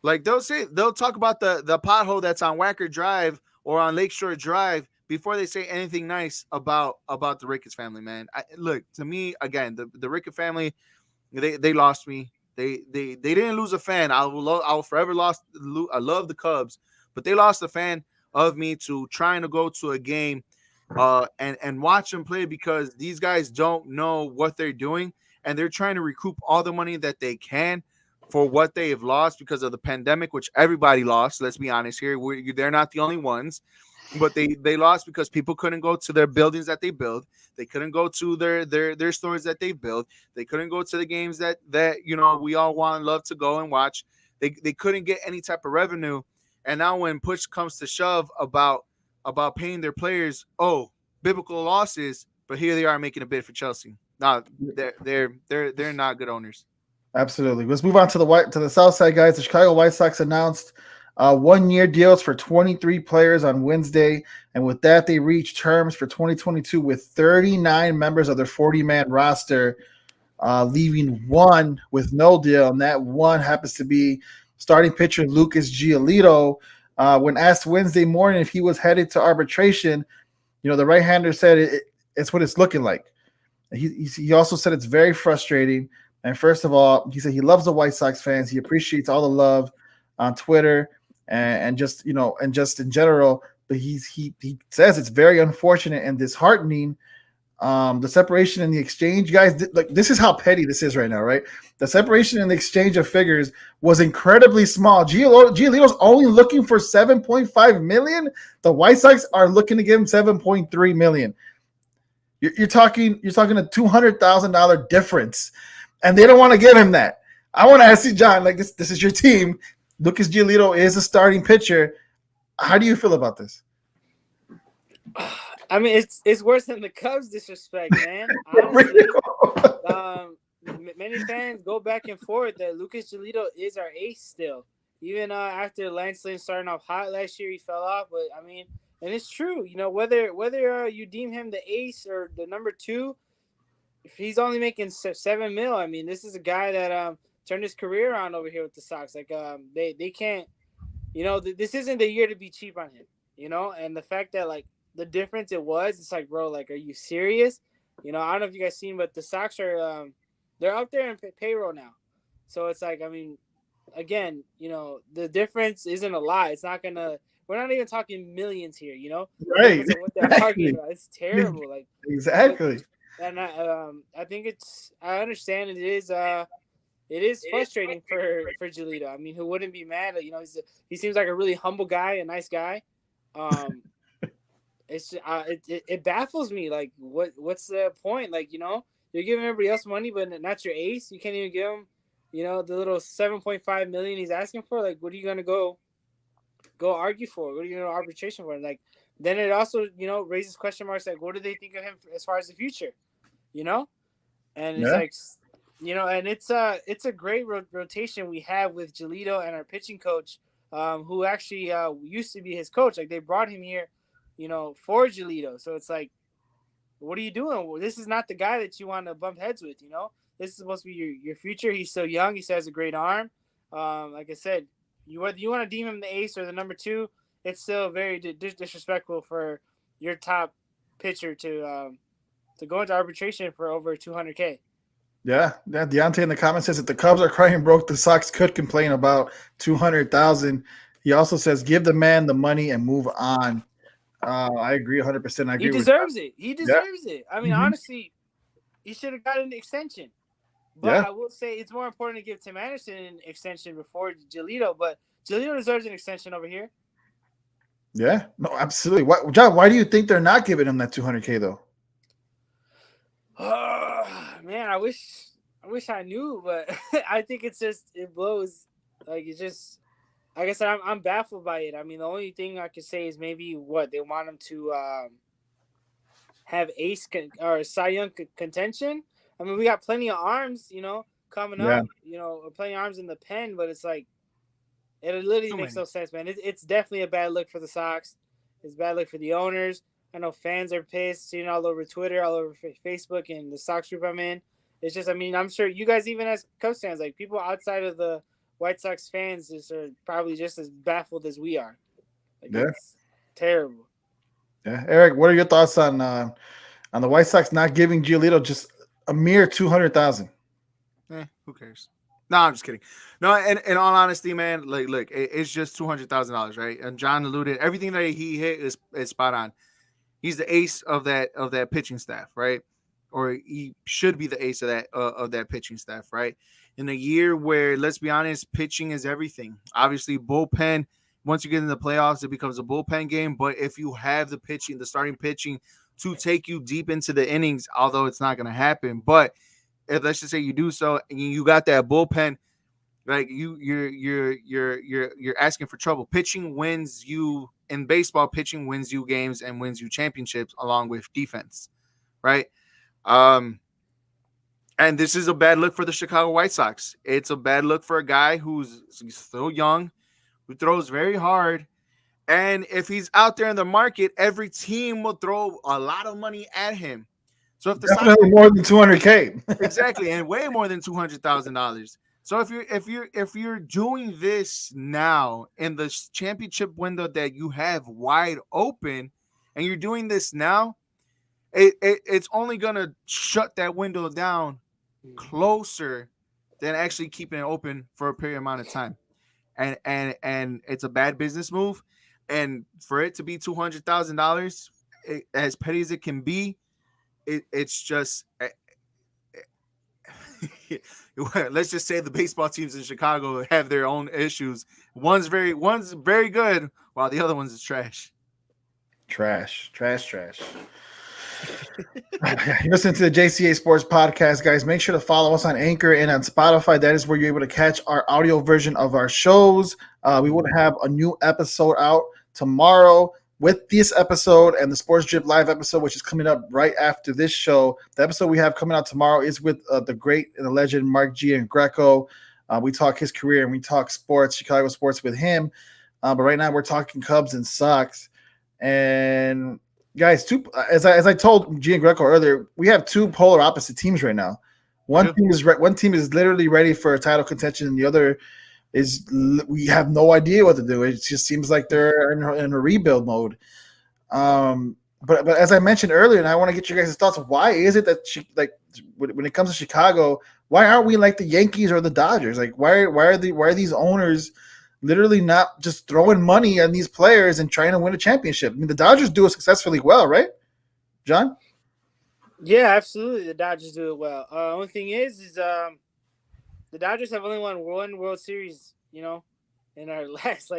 Like they'll talk about the pothole that's on Wacker Drive or on Lakeshore Drive before they say anything nice about the Ricketts family, man. Look, to me, again, the Ricketts family, they lost me. They didn't lose a fan. I will forever I love the Cubs, but they lost a fan of me to trying to go to a game and watch them play, because these guys don't know what they're doing and they're trying to recoup all the money that they can for what they have lost because of the pandemic, which everybody lost. Let's be honest here. They're not the only ones, but they lost because people couldn't go to their buildings that they build. They couldn't go to their stores that they build. They couldn't go to the games that we all want and love to go and watch. They couldn't get any type of revenue. And now when push comes to shove about paying their players, biblical losses, but here they are making a bid for Chelsea. No, they're not good owners. Absolutely. Let's move on to the South Side, guys. The Chicago White Sox announced 1-year deals for 23 players on Wednesday, and with that, they reached terms for 2022 with 39 members of their 40-man roster, leaving one with no deal, and that one happens to be starting pitcher Lucas Giolito. When asked Wednesday morning if he was headed to arbitration, the right-hander said it's what it's looking like. He also said it's very frustrating. And first of all, he said he loves the White Sox fans. He appreciates all the love on Twitter and just in general. But he says it's very unfortunate and disheartening. The separation in the exchange, guys. This is how petty this is right now, right? The separation in the exchange of figures was incredibly small. Giolito's only looking for $7.5 million. The White Sox are looking to give him $7.3 million. You're talking a $200,000 difference. And they don't want to give him that. I want to ask you, John, this is your team. Lucas Giolito is a starting pitcher. How do you feel about this? I mean, it's worse than the Cubs disrespect, man. Honestly, many fans go back and forth that Lucas Giolito is our ace still. Even after Lance Lynn starting off hot last year, he fell off. But, I mean, and it's true. Whether you deem him the ace or the number 2, if he's only making $7 million, I mean, this is a guy that turned his career around over here with the Sox. They can't, this isn't the year to be cheap on him, and the fact that the difference it's like, bro, are you serious? I don't know if you guys seen, but the Sox are they're up there in payroll now, so it's like, I mean, again, the difference isn't a lot. It's not gonna. We're not even talking millions here, Right? What they're arguing about. It's terrible. Exactly. And I think I understand it is frustrating for Giolito. I mean, who wouldn't be mad? He seems like a really humble guy, a nice guy. It baffles me. What's the point? You're giving everybody else money, but not your ace. You can't even give him, the little $7.5 million he's asking for. What are you gonna go argue for? What are you gonna arbitration for? Then it also, raises question marks. What do they think of him as far as the future? And it's and it's a great rotation we have with Giolito and our pitching coach, who actually used to be his coach. They brought him here, for Giolito. So it's what are you doing? Well, this is not the guy that you want to bump heads with. This is supposed to be your future. He's so young. He still has a great arm. Like I said, whether you want to deem him the ace or the number 2, it's still very disrespectful for your top pitcher to go into arbitration for over $200K. Yeah. Deontay in the comments says if the Cubs are crying broke, the Sox could complain about $200,000. He also says give the man the money and move on. I agree 100%. I agree. He deserves it. He deserves it. I mean, honestly, he should have gotten an extension. But I will say it's more important to give Tim Anderson an extension before Giolito. But Giolito deserves an extension over here. Yeah, no, absolutely. John, why do you think they're not giving him that $200K though? Man, I wish I knew, but I think it blows. It's just, like I said, I'm baffled by it. I mean, the only thing I could say is maybe they want him to have ace or Cy Young contention. I mean, we got plenty of arms, coming up, plenty of arms in the pen, but it's it literally makes no sense, man. It's definitely a bad look for the Sox. It's a bad look for the owners. I know fans are pissed, seeing all over Twitter, all over Facebook, and the Sox group I'm in. It's just, I mean, I'm sure you guys, even as Cubs fans, people outside of the White Sox fans are probably just as baffled as we are. It's terrible. Yeah, Eric, what are your thoughts on the White Sox not giving Giolito just a mere $200,000? Who cares? No, I'm just kidding. No, and in all honesty, man, look, it's just $200,000, right? And John alluded, everything that he hit is spot on. He's the ace of that pitching staff, right? Or he should be the ace of that pitching staff, right? in a year where, let's be honest, pitching is everything. Obviously, bullpen. Once you get in the playoffs, it becomes a bullpen game. But if you have the starting pitching to take you deep into the innings, although it's not going to happen, but if let's just say you do so, and you got that bullpen, like you're asking for trouble. Pitching wins you in baseball. Pitching wins you games and wins you championships along with defense, right? And this is a bad look for the Chicago White Sox. It's a bad look for a guy who's still young, who throws very hard. And if he's out there in the market, every team will throw a lot of money at him. So if the Definitely more than 200K. exactly, and way more than $200,000. So if you're doing this now in the championship window that you have wide open, and you're doing this now, it's only gonna shut that window down closer than actually keeping it open for a period amount of time. And it's a bad business move. And for it to be $200,000, as petty as it can be, it's just let's just say the baseball teams in Chicago have their own issues. One's very good, while the other one's is trash. Trash. You listen to the JCA Sports Podcast, guys. Make sure to follow us on Anchor and on Spotify. That is where you're able to catch our audio version of our shows. We will have a new episode out tomorrow with this episode and the Sports Drip Live episode, which is coming up right after this show. The episode we have coming out tomorrow is with the great and the legend Mark G. and Greco. We talk his career and we talk sports, Chicago sports with him. But right now we're talking Cubs and Sox. And guys, as I told G and Greco earlier, we have two polar opposite teams right now. One team is literally ready for a title contention, and the other we have no idea what to do. It just seems like they're in a rebuild mode. But as I mentioned earlier, and I want to get your guys' thoughts, why is it that when it comes to Chicago, why aren't we like the Yankees or the Dodgers? Like why are these owners literally not just throwing money on these players and trying to win a championship? I mean, the Dodgers do it successfully well, right, John? Yeah, absolutely. The Dodgers do it well. Only thing is the Dodgers have only won one World Series, in the last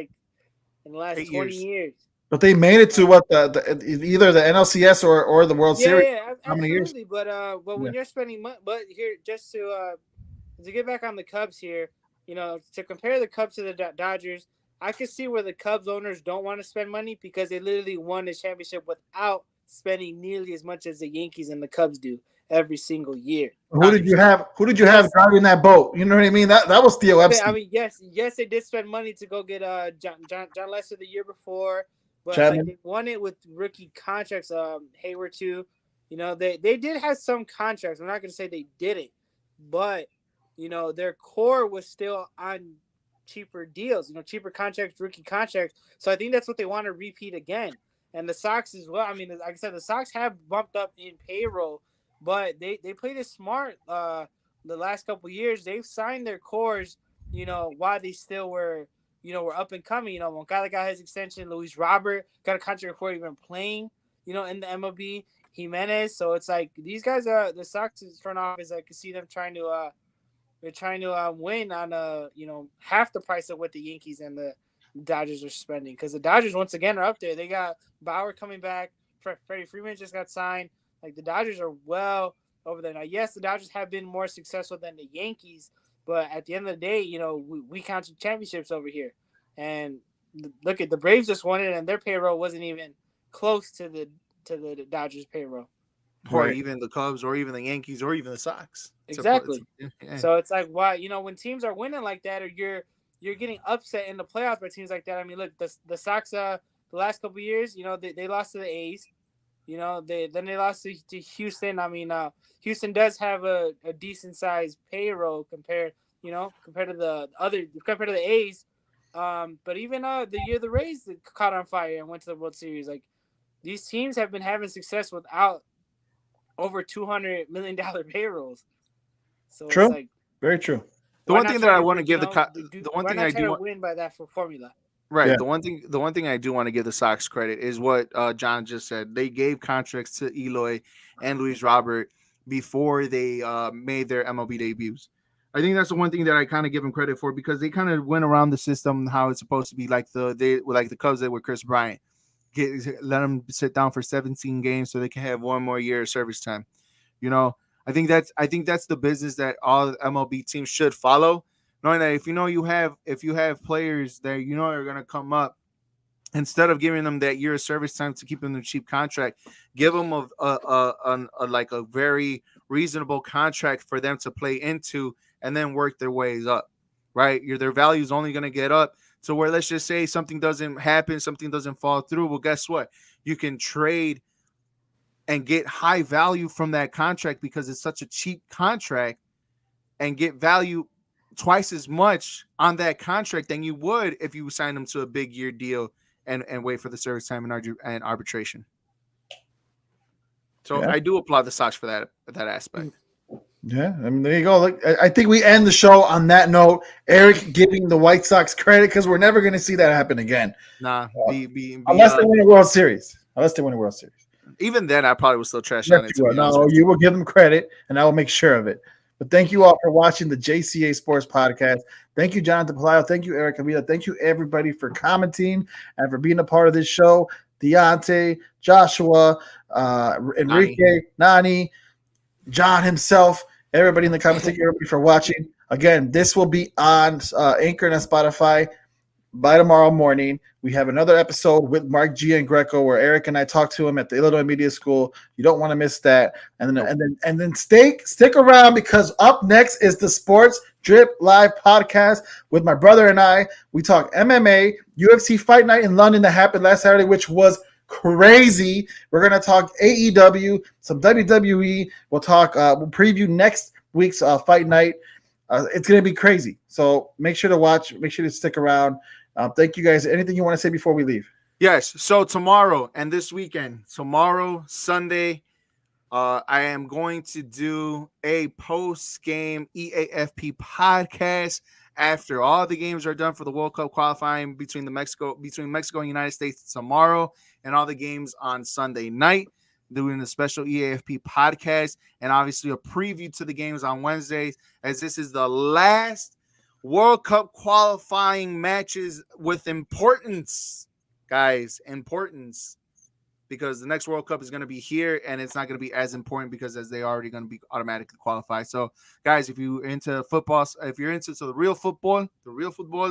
20 years. But they made it to what either the NLCS or the World Series. Yeah, how many years? But when you're spending money, but here just to get back on the Cubs here, to compare the Cubs to the Dodgers, I can see where the Cubs owners don't want to spend money because they literally won the championship without spending nearly as much as the Yankees and the Cubs do every single year. Who did you have driving that boat? You know what I mean? That was Theo Epstein. I mean, yes, they did spend money to go get John Lester the year before, but they won it with rookie contracts. Hayward too. They did have some contracts. I'm not going to say they didn't, but their core was still on cheaper deals. Cheaper contracts, rookie contracts. So I think that's what they want to repeat again. And the Sox as well. I mean, like I said, the Sox have bumped up in payroll, but they played it smart the last couple of years. They've signed their cores, while they still were up and coming. Moncada got his extension. Luis Robert got a contract before even playing, in the MLB. Jimenez. So it's like these guys are the Sox front office. I can see them trying to win on half the price of what the Yankees and the Dodgers are spending, because the Dodgers once again are up there. They got Bauer coming back. Freddie Freeman just got signed. Like the Dodgers are well over there now. Yes, the Dodgers have been more successful than the Yankees, but at the end of the day, we count championships over here. And look at the Braves just won it, and their payroll wasn't even close to the Dodgers payroll, or even the Cubs, or even the Yankees, or even the Sox. Exactly. So it's like, why when teams are winning like that, or you're getting upset in the playoffs by teams like that. I mean, look, the Sox the last couple of years, they lost to the A's. They lost to Houston. I mean, Houston does have a decent sized payroll compared to the A's. But even the year the Rays caught on fire and went to the World Series, like these teams have been having success without over $200 million payrolls. So true. It's like, very true. The one thing that I want to give win by that formula. Right. Yeah. The one thing I do want to give the Sox credit is what John just said. They gave contracts to Eloy and Luis Robert before they made their MLB debuts. I think that's the one thing that I kind of give them credit for, because they kind of went around the system how it's supposed to be, like the Cubs did with Chris Bryant. Let them sit down for 17 games so they can have one more year of service time. You know, I think that's the business that all MLB teams should follow, knowing that if you have players that you know are going to come up, instead of giving them that year of service time to keep them in a cheap contract, give them a very reasonable contract for them to play into, and then work their ways up, right? Their value is only going to get up to where, let's just say something doesn't happen, something doesn't fall through. Well, guess what? You can trade and get high value from that contract because it's such a cheap contract, and get value twice as much on that contract than you would if you signed them to a big year deal and wait for the service time and arbitration. So yeah. I do applaud the Sox for that aspect. Yeah, I mean, there you go. Look, I think we end the show on that note. Eric giving the White Sox credit, because we're never going to see that happen again. Nah, unless they win a World Series. Even then, I probably would still trash on it. No, you will give them credit, and I will make sure of it. But thank you all for watching the JCA Sports Podcast. Thank you, Jonathan Pelayo. Thank you, Eric Avila. Thank you, everybody, for commenting and for being a part of this show. Deontay, Joshua, Enrique, Nani, John himself, everybody in the comments. Thank you, everybody, for watching. Again, this will be on Anchor and Spotify by tomorrow morning. We have another episode with Mark G and Greco where Eric and I talk to him at the Illinois Media School. You don't want to miss that. And then stick around, because up next is the Sports Drip Live podcast with my brother and I. We talk MMA, UFC Fight Night in London that happened last Saturday, which was crazy. We're going to talk AEW, some WWE. We'll preview next week's Fight Night. It's going to be crazy. So make sure to watch. Make sure to stick around. Thank you guys. Anything you want to say before we leave? Yes. So tomorrow and this weekend, Sunday, I am going to do a post-game EAFP podcast after all the games are done for the World Cup qualifying between Mexico and United States tomorrow, and all the games on Sunday night. Doing a special EAFP podcast, and obviously a preview to the games on Wednesdays, as this is the last World Cup qualifying matches with importance, guys, because the next World Cup is going to be here, and it's not going to be as important because as they already going to be automatically qualified. So, guys, if you're into football, if you're into the real football,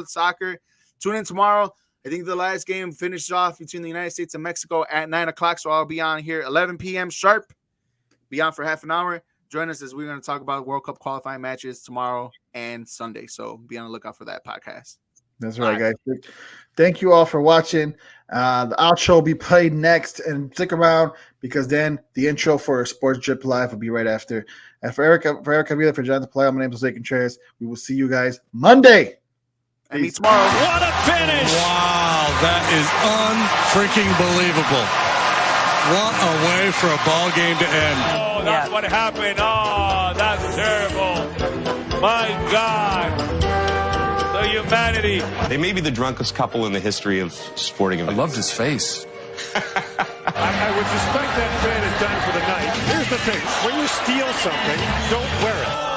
soccer, tune in tomorrow. I think the last game finished off between the United States and Mexico at 9 o'clock, so I'll be on here 11 p.m. sharp. Be on for half an hour. Join us as we're going to talk about World Cup qualifying matches tomorrow and Sunday. So be on the lookout for that podcast. That's right, guys. Thank you all for watching. The outro will be played next, and stick around, because then the intro for Sports Drip Live will be right after. And for Eric Avila, for Jonathan Pelayo, my name is Jose Contreras. We will see you guys Monday. And meet tomorrow. What a finish! Wow, that is unfreaking believable. What a way for a ball game to end. Oh, that's what happened. Oh, that's terrible. My God. The humanity. They may be the drunkest couple in the history of sporting events. I loved his face. I would suspect that fan is done for the night. Here's the thing. When you steal something, don't wear it.